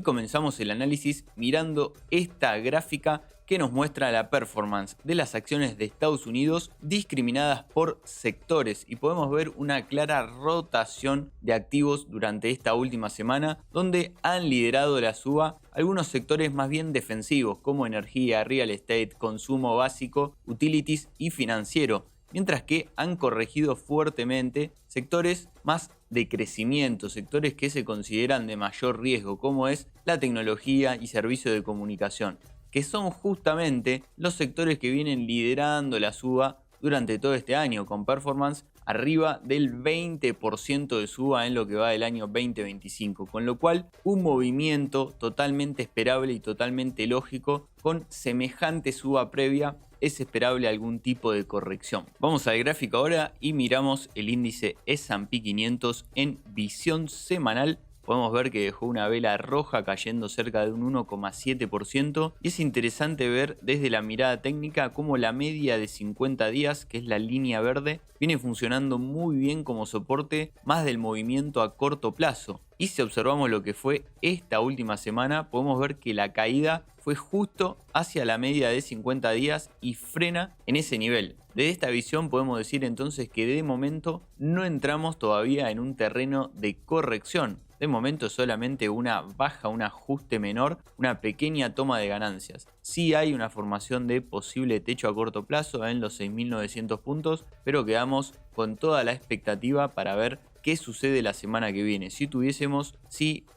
comenzamos el análisis mirando esta gráfica que nos muestra la performance de las acciones de Estados Unidos discriminadas por sectores, y podemos ver una clara rotación de activos durante esta última semana, donde han liderado la suba algunos sectores más bien defensivos como energía, real estate, consumo básico, utilities y financiero, mientras que han corregido fuertemente sectores más de crecimiento, sectores que se consideran de mayor riesgo, como es la tecnología y servicio de comunicación, que son justamente los sectores que vienen liderando la suba durante todo este año, con performance arriba del 20% de suba en lo que va del año 2025, con lo cual un movimiento totalmente esperable y totalmente lógico. Con semejante suba previa es esperable algún tipo de corrección. Vamos al gráfico ahora y miramos el índice S&P 500 en visión semanal. Podemos ver que dejó una vela roja cayendo cerca de un 1,7%, y es interesante ver desde la mirada técnica cómo la media de 50 días, que es la línea verde, viene funcionando muy bien como soporte más del movimiento a corto plazo. Y si observamos lo que fue esta última semana, podemos ver que la caída fue justo hacia la media de 50 días y frena en ese nivel. De esta visión podemos decir entonces que de momento no entramos todavía en un terreno de corrección. De momento solamente una baja, un ajuste menor, una pequeña toma de ganancias. Sí hay una formación de posible techo a corto plazo en los 6.900 puntos, pero quedamos con toda la expectativa para ver qué sucede la semana que viene. Si tuviésemos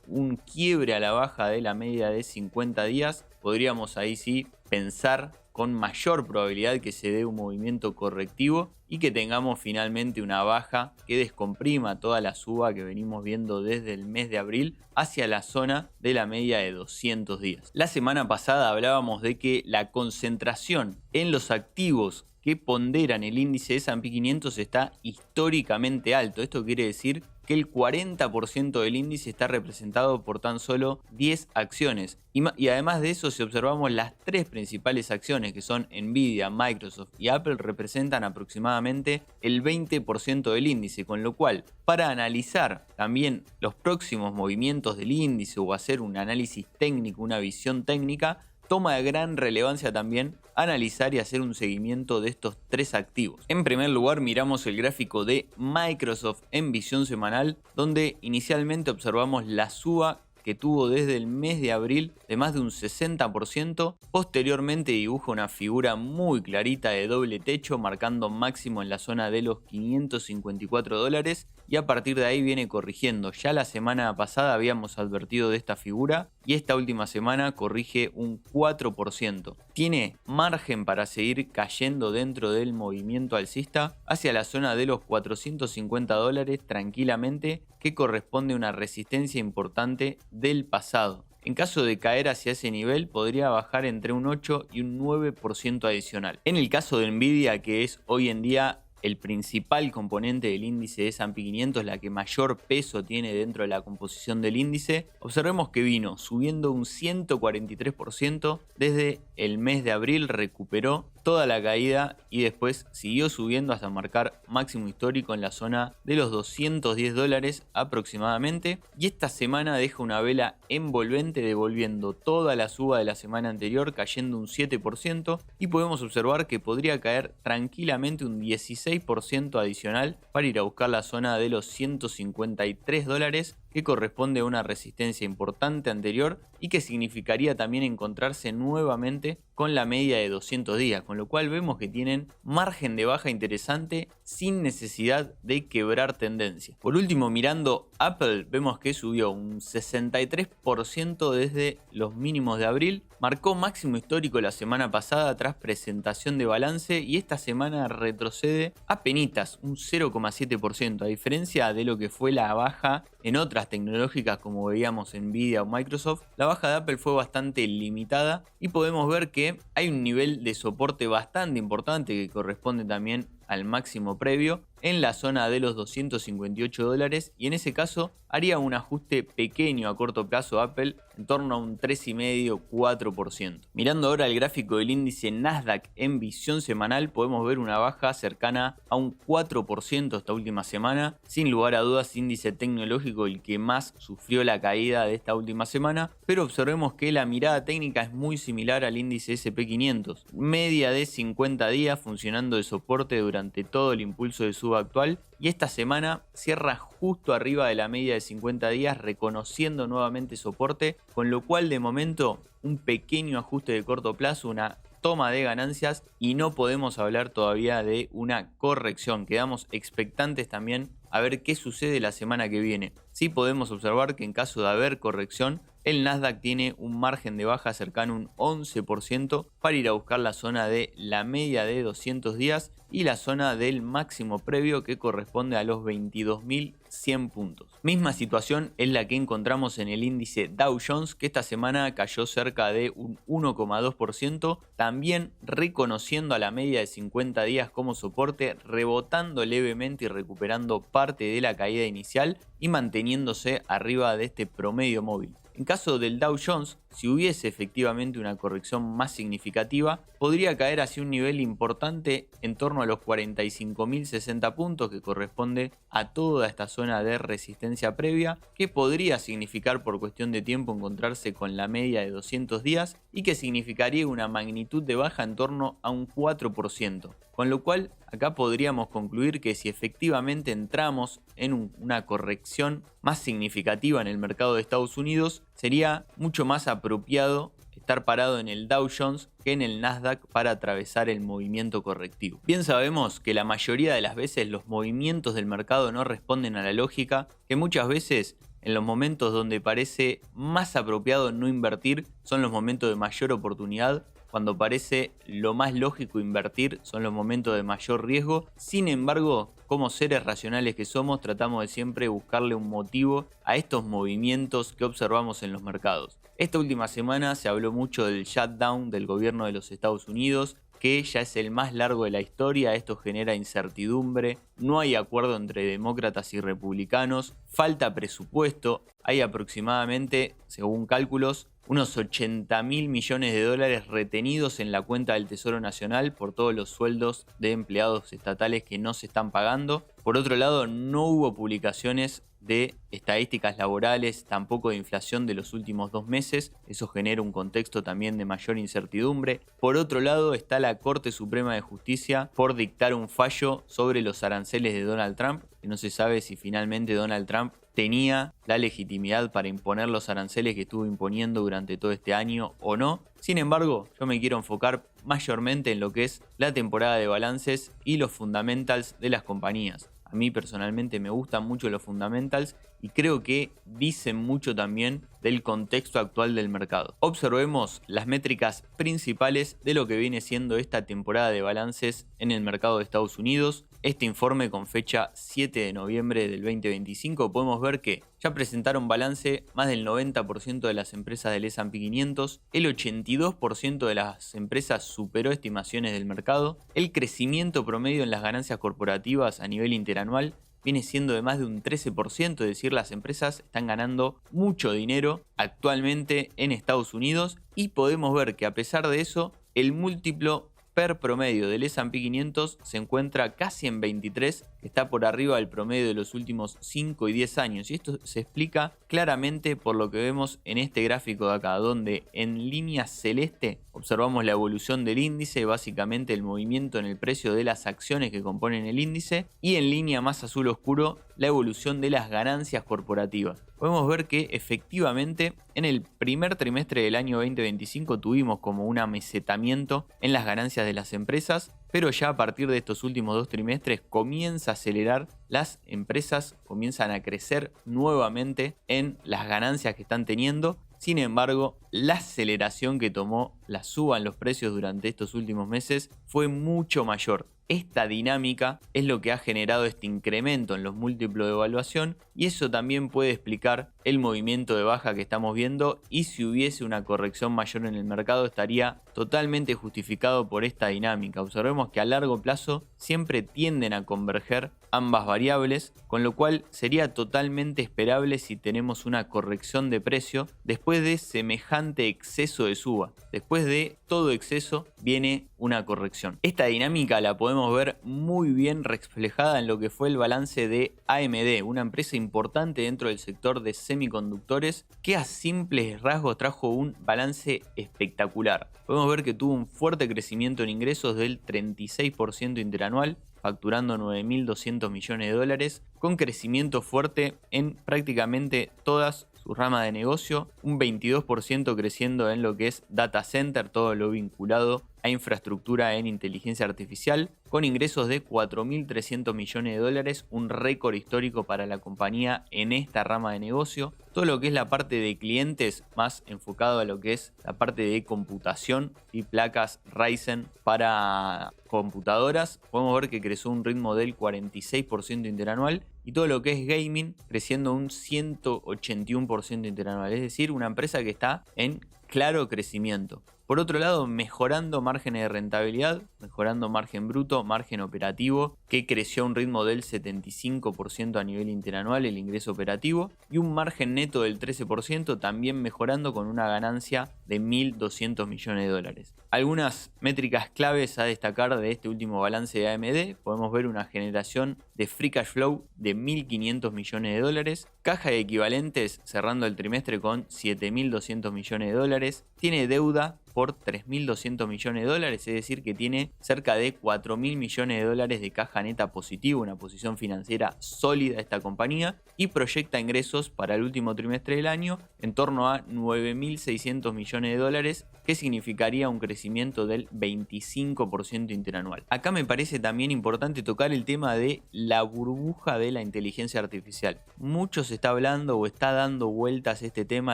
un quiebre a la baja de la media de 50 días, podríamos ahí sí pensar con mayor probabilidad que se dé un movimiento correctivo y que tengamos finalmente una baja que descomprima toda la suba que venimos viendo desde el mes de abril hacia la zona de la media de 200 días. La semana pasada hablábamos de que la concentración en los activos que ponderan el índice S&P 500 está históricamente alto. Esto quiere decir que el 40% del índice está representado por tan solo 10 acciones. Y además de eso, si observamos las tres principales acciones, que son Nvidia, Microsoft y Apple, representan aproximadamente el 20% del índice, con lo cual para analizar también los próximos movimientos del índice o hacer un análisis técnico, una visión técnica, toma de gran relevancia también analizar y hacer un seguimiento de estos tres activos. En primer lugar, miramos el gráfico de Microsoft en visión semanal, donde inicialmente observamos la suba que tuvo desde el mes de abril de más de un 60%. Posteriormente dibuja una figura muy clarita de doble techo, marcando máximo en la zona de los $554, y a partir de ahí viene corrigiendo. Ya la semana pasada habíamos advertido de esta figura y esta última semana corrige un 4%. Tiene margen para seguir cayendo dentro del movimiento alcista hacia la zona de los $450 tranquilamente, que corresponde a una resistencia importante del pasado. En caso de caer hacia ese nivel, podría bajar entre un 8 y un 9% adicional. En el caso de Nvidia, que es hoy en día el principal componente del índice de S&P 500, la que mayor peso tiene dentro de la composición del índice, observemos que vino subiendo un 143% desde el mes de abril, recuperó toda la caída y después siguió subiendo hasta marcar máximo histórico en la zona de los $210 aproximadamente, y esta semana deja una vela envolvente devolviendo toda la suba de la semana anterior, cayendo un 7%, y podemos observar que podría caer tranquilamente un 16% adicional para ir a buscar la zona de los $153, que corresponde a una resistencia importante anterior y que significaría también encontrarse nuevamente con la media de 200 días, con lo cual vemos que tienen margen de baja interesante sin necesidad de quebrar tendencia. Por último, mirando Apple, vemos que subió un 63% desde los mínimos de abril, marcó máximo histórico la semana pasada tras presentación de balance y esta semana retrocede apenitas un 0,7%, a diferencia de lo que fue la baja en otras tecnológicas como veíamos Nvidia o Microsoft. La baja de Apple fue bastante limitada y podemos ver que hay un nivel de soporte bastante importante que corresponde también al máximo previo en la zona de los $258, y en ese caso haría un ajuste pequeño a corto plazo Apple en torno a un 3,5-4%. Mirando ahora el gráfico del índice Nasdaq en visión semanal, podemos ver una baja cercana a un 4% esta última semana. Sin lugar a dudas, índice tecnológico el que más sufrió la caída de esta última semana, pero observemos que la mirada técnica es muy similar al índice S&P 500, media de 50 días funcionando de soporte durante todo el impulso de suba actual, y esta semana cierra justo arriba de la media de 50 días, reconociendo nuevamente soporte, con lo cual de momento un pequeño ajuste de corto plazo, una toma de ganancias, y no podemos hablar todavía de una corrección. Quedamos expectantes también a ver qué sucede la semana que viene. Sí podemos observar que en caso de haber corrección, el Nasdaq tiene un margen de baja cercano a un 11% para ir a buscar la zona de la media de 200 días y la zona del máximo previo, que corresponde a los 22.100 puntos. Misma situación es la que encontramos en el índice Dow Jones, que esta semana cayó cerca de un 1,2%, también reconociendo a la media de 50 días como soporte, rebotando levemente y recuperando parte de la caída inicial y manteniéndose arriba de este promedio móvil. En caso del Dow Jones, si hubiese efectivamente una corrección más significativa, podría caer hacia un nivel importante en torno a los 45.060 puntos, que corresponde a toda esta zona de resistencia previa, que podría significar por cuestión de tiempo encontrarse con la media de 200 días y que significaría una magnitud de baja en torno a un 4%. Con lo cual, acá podríamos concluir que si efectivamente entramos en una corrección más significativa en el mercado de Estados Unidos, sería mucho más apropiado estar parado en el Dow Jones que en el Nasdaq para atravesar el movimiento correctivo. Bien sabemos que la mayoría de las veces los movimientos del mercado no responden a la lógica, que muchas veces en los momentos donde parece más apropiado no invertir son los momentos de mayor oportunidad. Cuando parece lo más lógico invertir son los momentos de mayor riesgo. Sin embargo, como seres racionales que somos, tratamos de siempre buscarle un motivo a estos movimientos que observamos en los mercados. Esta última semana se habló mucho del shutdown del gobierno de los Estados Unidos, que ya es el más largo de la historia. Esto genera incertidumbre, no hay acuerdo entre demócratas y republicanos, falta presupuesto, hay aproximadamente, según cálculos, unos 80.000 millones de dólares retenidos en la cuenta del Tesoro Nacional por todos los sueldos de empleados estatales que no se están pagando. Por otro lado, no hubo publicaciones de estadísticas laborales, tampoco de inflación de los últimos 2 meses. Eso genera un contexto también de mayor incertidumbre. Por otro lado, está la Corte Suprema de Justicia por dictar un fallo sobre los aranceles de Donald Trump, que no se sabe si finalmente Donald Trump tenía la legitimidad para imponer los aranceles que estuvo imponiendo durante todo este año o no. Sin embargo, yo me quiero enfocar mayormente en lo que es la temporada de balances y los fundamentals de las compañías. A mí personalmente me gustan mucho los fundamentals y creo que dicen mucho también del contexto actual del mercado. Observemos las métricas principales de lo que viene siendo esta temporada de balances en el mercado de Estados Unidos. este informe con fecha 7 de noviembre del 2025, podemos ver que ya presentaron balance más del 90% de las empresas del S&P 500, el 82% de las empresas superó estimaciones del mercado, el crecimiento promedio en las ganancias corporativas a nivel interanual viene siendo de más de un 13%, es decir, las empresas están ganando mucho dinero actualmente en Estados Unidos y podemos ver que a pesar de eso, el múltiplo PER promedio del S&P 500 se encuentra casi en 23, que está por arriba del promedio de los últimos 5 y 10 años. Y esto se explica claramente por lo que vemos en este gráfico de acá, donde en línea celeste observamos la evolución del índice, básicamente el movimiento en el precio de las acciones que componen el índice, y en línea más azul oscuro la evolución de las ganancias corporativas. Podemos ver que efectivamente en el primer trimestre del año 2025 tuvimos como un amesetamiento en las ganancias de las empresas, pero ya a partir de estos últimos 2 trimestres comienza a acelerar, las empresas comienzan a crecer nuevamente en las ganancias que están teniendo. Sin embargo, la aceleración que tomó la suba en los precios durante estos últimos meses fue mucho mayor. Esta dinámica es lo que ha generado este incremento en los múltiplos de evaluación y eso también puede explicar el movimiento de baja que estamos viendo, y si hubiese una corrección mayor en el mercado estaría totalmente justificado por esta dinámica. Observemos que a largo plazo siempre tienden a converger ambas variables, con lo cual sería totalmente esperable si tenemos una corrección de precio después de semejante exceso de suba. Después de todo exceso viene una corrección. Esta dinámica la podemos ver muy bien reflejada en lo que fue el balance de AMD, una empresa importante dentro del sector de semiconductores que a simples rasgos trajo un balance espectacular. Podemos ver que tuvo un fuerte crecimiento en ingresos del 36% interanual, facturando 9.200 millones de dólares, con crecimiento fuerte en prácticamente todas sus ramas de negocio, un 22% creciendo en lo que es data center, todo lo vinculado a infraestructura en inteligencia artificial, con ingresos de 4.300 millones de dólares, un récord histórico para la compañía en esta rama de negocio. Todo lo que es la parte de clientes, más enfocado a lo que es la parte de computación y placas Ryzen para computadoras, podemos ver que creció un ritmo del 46% interanual, y todo lo que es gaming creciendo un 181% interanual, es decir, una empresa que está en claro crecimiento. Por otro lado, mejorando márgenes de rentabilidad, mejorando margen bruto, margen operativo, que creció a un ritmo del 75% a nivel interanual el ingreso operativo, y un margen neto del 13%, también mejorando con una ganancia de 1.200 millones de dólares. Algunas métricas claves a destacar de este último balance de AMD: podemos ver una generación de free cash flow de 1.500 millones de dólares, caja de equivalentes cerrando el trimestre con 7.200 millones de dólares, tiene deuda por 3.200 millones de dólares, es decir que tiene cerca de 4.000 millones de dólares de caja neta positivo, una posición financiera sólida esta compañía, y proyecta ingresos para el último trimestre del año en torno a 9.600 millones de dólares, que significaría un crecimiento del 25% interanual. Acá me parece también importante tocar el tema de la burbuja de la inteligencia artificial. Mucho se está hablando o está dando vueltas este tema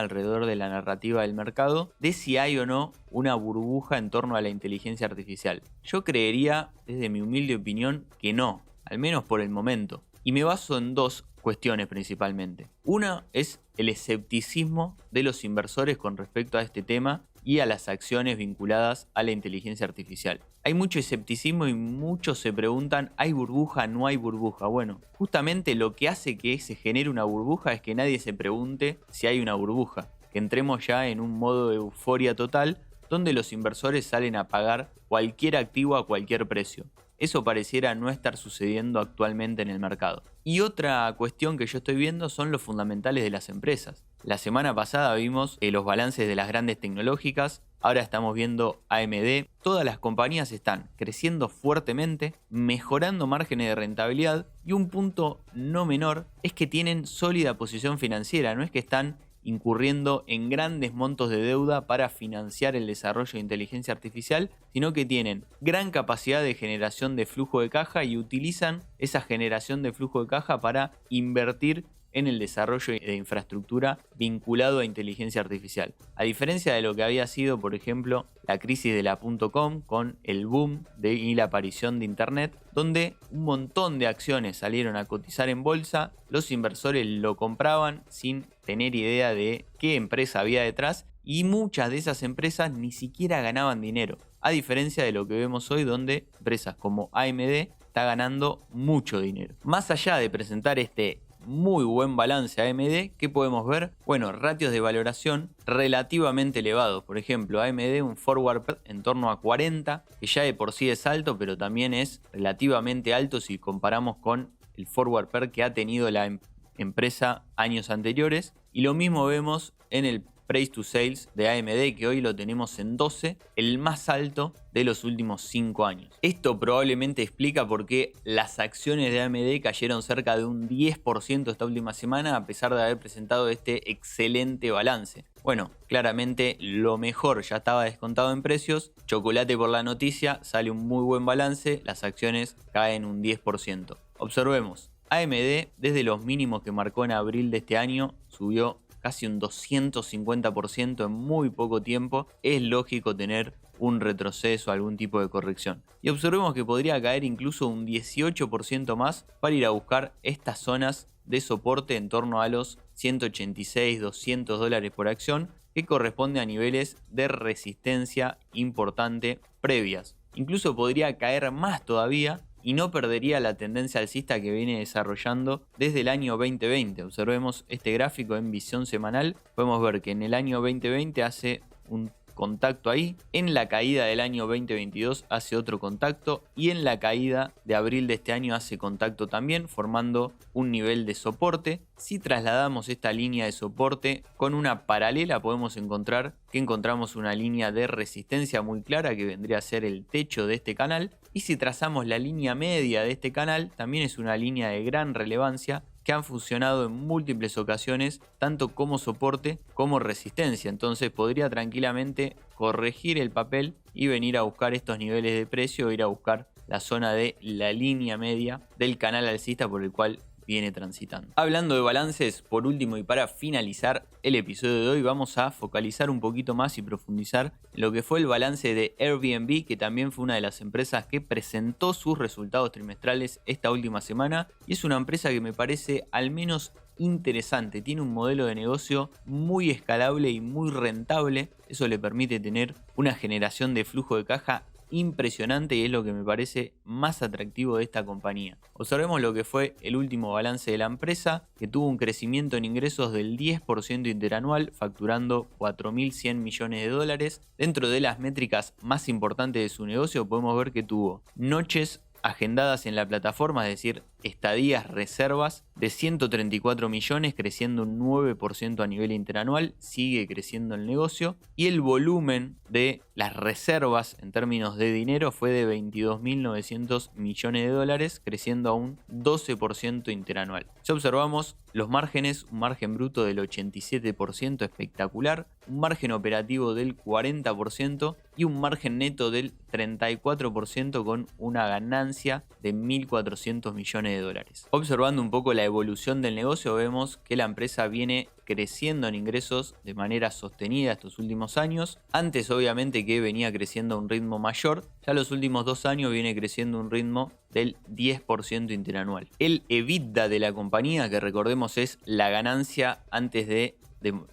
alrededor de la narrativa del mercado, de si hay o no una burbuja en torno a la inteligencia artificial. Yo creería, desde mi humilde opinión, que no, al menos por el momento. Y me baso en dos cuestiones principalmente. Una es el escepticismo de los inversores con respecto a este tema y a las acciones vinculadas a la inteligencia artificial. Hay mucho escepticismo y muchos se preguntan, ¿hay burbuja? ¿No hay burbuja? Bueno, justamente lo que hace que se genere una burbuja es que nadie se pregunte si hay una burbuja, que entremos ya en un modo de euforia total, donde los inversores salen a pagar cualquier activo a cualquier precio. Eso pareciera no estar sucediendo actualmente en el mercado. Y otra cuestión que yo estoy viendo son los fundamentales de las empresas. La semana pasada vimos los balances de las grandes tecnológicas, ahora estamos viendo AMD. Todas las compañías están creciendo fuertemente, mejorando márgenes de rentabilidad, y un punto no menor es que tienen sólida posición financiera, no es que están incurriendo en grandes montos de deuda para financiar el desarrollo de inteligencia artificial, sino que tienen gran capacidad de generación de flujo de caja y utilizan esa generación de flujo de caja para invertir en el desarrollo de infraestructura vinculado a inteligencia artificial. A diferencia de lo que había sido, por ejemplo, la crisis de la .com con el boom y la aparición de Internet, donde un montón de acciones salieron a cotizar en bolsa, los inversores lo compraban sin tener idea de qué empresa había detrás y muchas de esas empresas ni siquiera ganaban dinero. A diferencia de lo que vemos hoy, donde empresas como AMD está ganando mucho dinero. Más allá de presentar este muy buen balance AMD, ¿qué podemos ver? Bueno, ratios de valoración relativamente elevados. Por ejemplo, AMD un forward PER en torno a 40, que ya de por sí es alto, pero también es relativamente alto si comparamos con el forward PER que ha tenido la empresa años anteriores. Y lo mismo vemos en el Price to Sales de AMD, que hoy lo tenemos en 12, el más alto de los últimos 5 años. Esto probablemente explica por qué las acciones de AMD cayeron cerca de un 10% esta última semana, a pesar de haber presentado este excelente balance. Bueno, claramente lo mejor ya estaba descontado en precios, chocolate por la noticia, sale un muy buen balance, las acciones caen un 10%. Observemos, AMD desde los mínimos que marcó en abril de este año subió casi un 250% en muy poco tiempo. Es lógico tener un retroceso, algún tipo de corrección. Y observemos que podría caer incluso un 18% más para ir a buscar estas zonas de soporte en torno a los 186, 200 dólares por acción, que corresponde a niveles de resistencia importante previas. Incluso podría caer más todavía y no perdería la tendencia alcista que viene desarrollando desde el año 2020. Observemos este gráfico en visión semanal. Podemos ver que en el año 2020 hace un contacto ahí, en la caída del año 2022 hace otro contacto y en la caída de abril de este año hace contacto también, formando un nivel de soporte. Si trasladamos esta línea de soporte con una paralela, podemos encontrar que encontramos una línea de resistencia muy clara que vendría a ser el techo de este canal. Y si trazamos la línea media de este canal, también es una línea de gran relevancia que han funcionado en múltiples ocasiones, tanto como soporte como resistencia. Entonces podría tranquilamente corregir el papel y venir a buscar estos niveles de precio, o ir a buscar la zona de la línea media del canal alcista por el cual viene transitando. Hablando de balances, por último y para finalizar el episodio de hoy, vamos a focalizar un poquito más y profundizar en lo que fue el balance de Airbnb, que también fue una de las empresas que presentó sus resultados trimestrales esta última semana, y es una empresa que me parece al menos interesante. Tiene un modelo de negocio muy escalable y muy rentable. Eso le permite tener una generación de flujo de caja impresionante y es lo que me parece más atractivo de esta compañía. Observemos lo que fue el último balance de la empresa, que tuvo un crecimiento en ingresos del 10% interanual, facturando 4.100 millones de dólares. Dentro de las métricas más importantes de su negocio podemos ver que tuvo noches agendadas en la plataforma, es decir, estadías, reservas de 134 millones, creciendo un 9% a nivel interanual, sigue creciendo el negocio, y el volumen de las reservas en términos de dinero fue de 22.900 millones de dólares, creciendo a un 12% interanual. Si observamos los márgenes, un margen bruto del 87% espectacular, un margen operativo del 40% y un margen neto del 34% con una ganancia de 1.400 millones de dólares. Observando un poco la evolución del negocio, vemos que la empresa viene creciendo en ingresos de manera sostenida estos últimos años. Antes obviamente que venía creciendo a un ritmo mayor, ya los últimos 2 años viene creciendo a un ritmo del 10% interanual. El EBITDA de la compañía, que recordemos es la ganancia antes de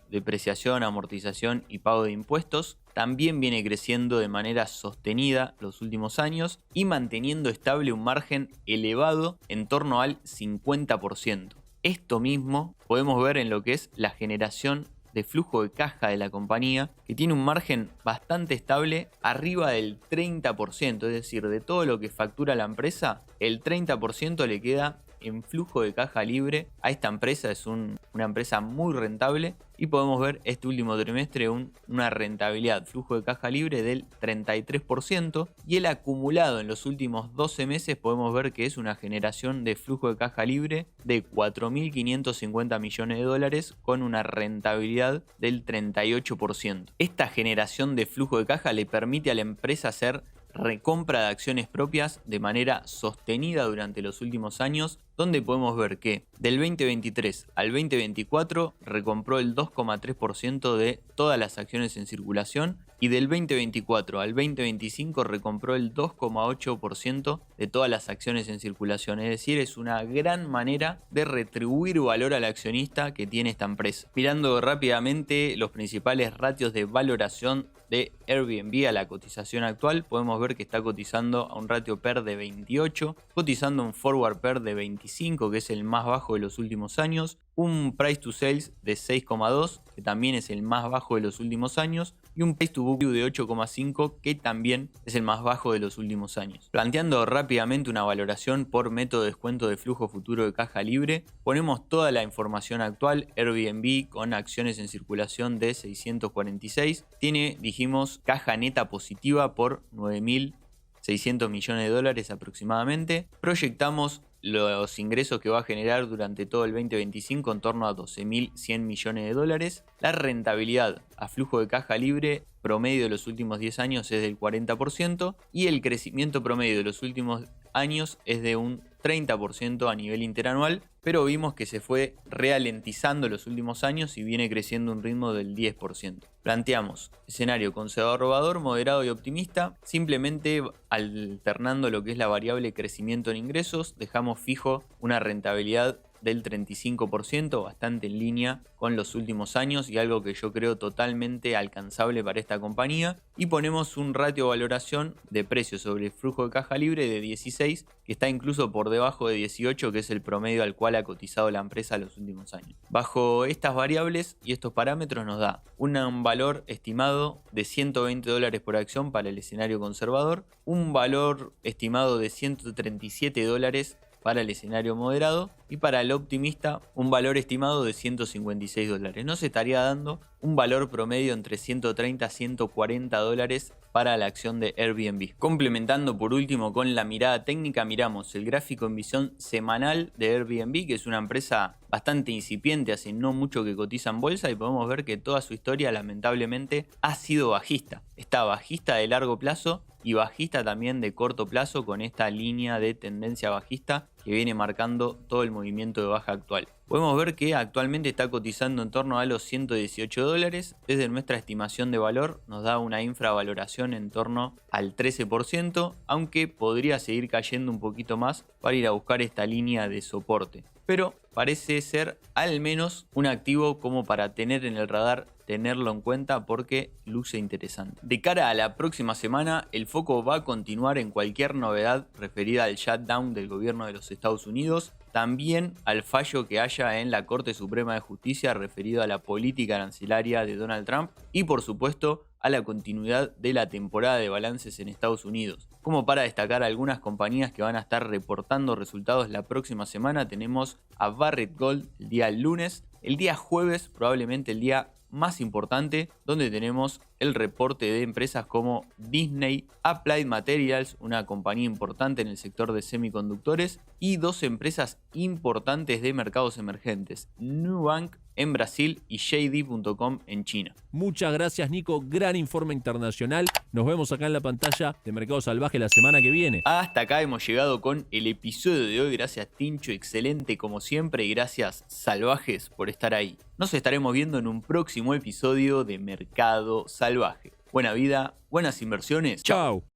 depreciación, amortización y pago de impuestos, también viene creciendo de manera sostenida los últimos años y manteniendo estable un margen elevado en torno al 50%. Esto mismo podemos ver en lo que es la generación de flujo de caja de la compañía, que tiene un margen bastante estable arriba del 30%, es decir, de todo lo que factura la empresa, el 30% le queda en flujo de caja libre a esta empresa. Es una empresa muy rentable y podemos ver este último trimestre una rentabilidad flujo de caja libre del 33% y el acumulado en los últimos 12 meses podemos ver que es una generación de flujo de caja libre de 4.550 millones de dólares con una rentabilidad del 38%. Esta generación de flujo de caja le permite a la empresa hacer recompra de acciones propias de manera sostenida durante los últimos años, donde podemos ver que del 2023 al 2024 recompró el 2,3% de todas las acciones en circulación y del 2024 al 2025 recompró el 2,8% de todas las acciones en circulación. Es decir, es una gran manera de retribuir valor al accionista que tiene esta empresa. Mirando rápidamente los principales ratios de valoración de Airbnb a la cotización actual, podemos ver que está cotizando a un ratio PER de 28, cotizando un forward PER de 25, que es el más bajo de los últimos años, un price to sales de 6,2, que también es el más bajo de los últimos años, y un price to book de 8,5, que también es el más bajo de los últimos años. Planteando rápidamente una valoración por método de descuento de flujo futuro de caja libre, ponemos toda la información actual. Airbnb con acciones en circulación de 646 tiene, dijimos, caja neta positiva por 9.600 millones de dólares aproximadamente. Proyectamos los ingresos que va a generar durante todo el 2025 en torno a 12.100 millones de dólares. La rentabilidad a flujo de caja libre promedio de los últimos 10 años es del 40% y el crecimiento promedio de los últimos años es de un 30% a nivel interanual, pero vimos que se fue ralentizando en los últimos años y viene creciendo a un ritmo del 10%. Planteamos escenario conservador, moderado y optimista, simplemente alternando lo que es la variable crecimiento en ingresos, dejamos fijo una rentabilidad del 35%, bastante en línea con los últimos años y algo que yo creo totalmente alcanzable para esta compañía. Y ponemos un ratio de valoración de precio sobre el flujo de caja libre de 16, que está incluso por debajo de 18, que es el promedio al cual ha cotizado la empresa en los últimos años. Bajo estas variables y estos parámetros nos da un valor estimado de 120 dólares por acción para el escenario conservador, un valor estimado de 137 dólares para el escenario moderado y para el optimista un valor estimado de 156 dólares. Nos estaría dando un valor promedio entre 130 a 140 dólares para la acción de Airbnb. Complementando por último con la mirada técnica, miramos el gráfico en visión semanal de Airbnb, que es una empresa bastante incipiente, hace no mucho que cotiza en bolsa y podemos ver que toda su historia lamentablemente ha sido bajista. Está bajista de largo plazo y bajista también de corto plazo, con esta línea de tendencia bajista que viene marcando todo el movimiento de baja actual. Podemos ver que actualmente está cotizando en torno a los 118 dólares. Desde nuestra estimación de valor nos da una infravaloración en torno al 13%, aunque podría seguir cayendo un poquito más para ir a buscar esta línea de soporte. Pero parece ser al menos un activo como para tener en el radar, tenerlo en cuenta porque luce interesante. De cara a la próxima semana, el foco va a continuar en cualquier novedad referida al shutdown del gobierno de los Estados Unidos, también al fallo que haya en la Corte Suprema de Justicia referido a la política arancelaria de Donald Trump y por supuesto a la continuidad de la temporada de balances en Estados Unidos. Como para destacar algunas compañías que van a estar reportando resultados la próxima semana, tenemos a Barrick Gold el día lunes, el día jueves probablemente el día más importante, donde tenemos el reporte de empresas como Disney, Applied Materials, una compañía importante en el sector de semiconductores, y dos empresas importantes de mercados emergentes, Nubank en Brasil y JD.com en China. Muchas gracias, Nico. Gran informe internacional. Nos vemos acá en la pantalla de Mercado Salvaje la semana que viene. Hasta acá hemos llegado con el episodio de hoy. Gracias, Tincho, excelente como siempre, y gracias, Salvajes, por estar ahí. Nos estaremos viendo en un próximo episodio de Mercado Salvaje. Buena vida, buenas inversiones. Chao.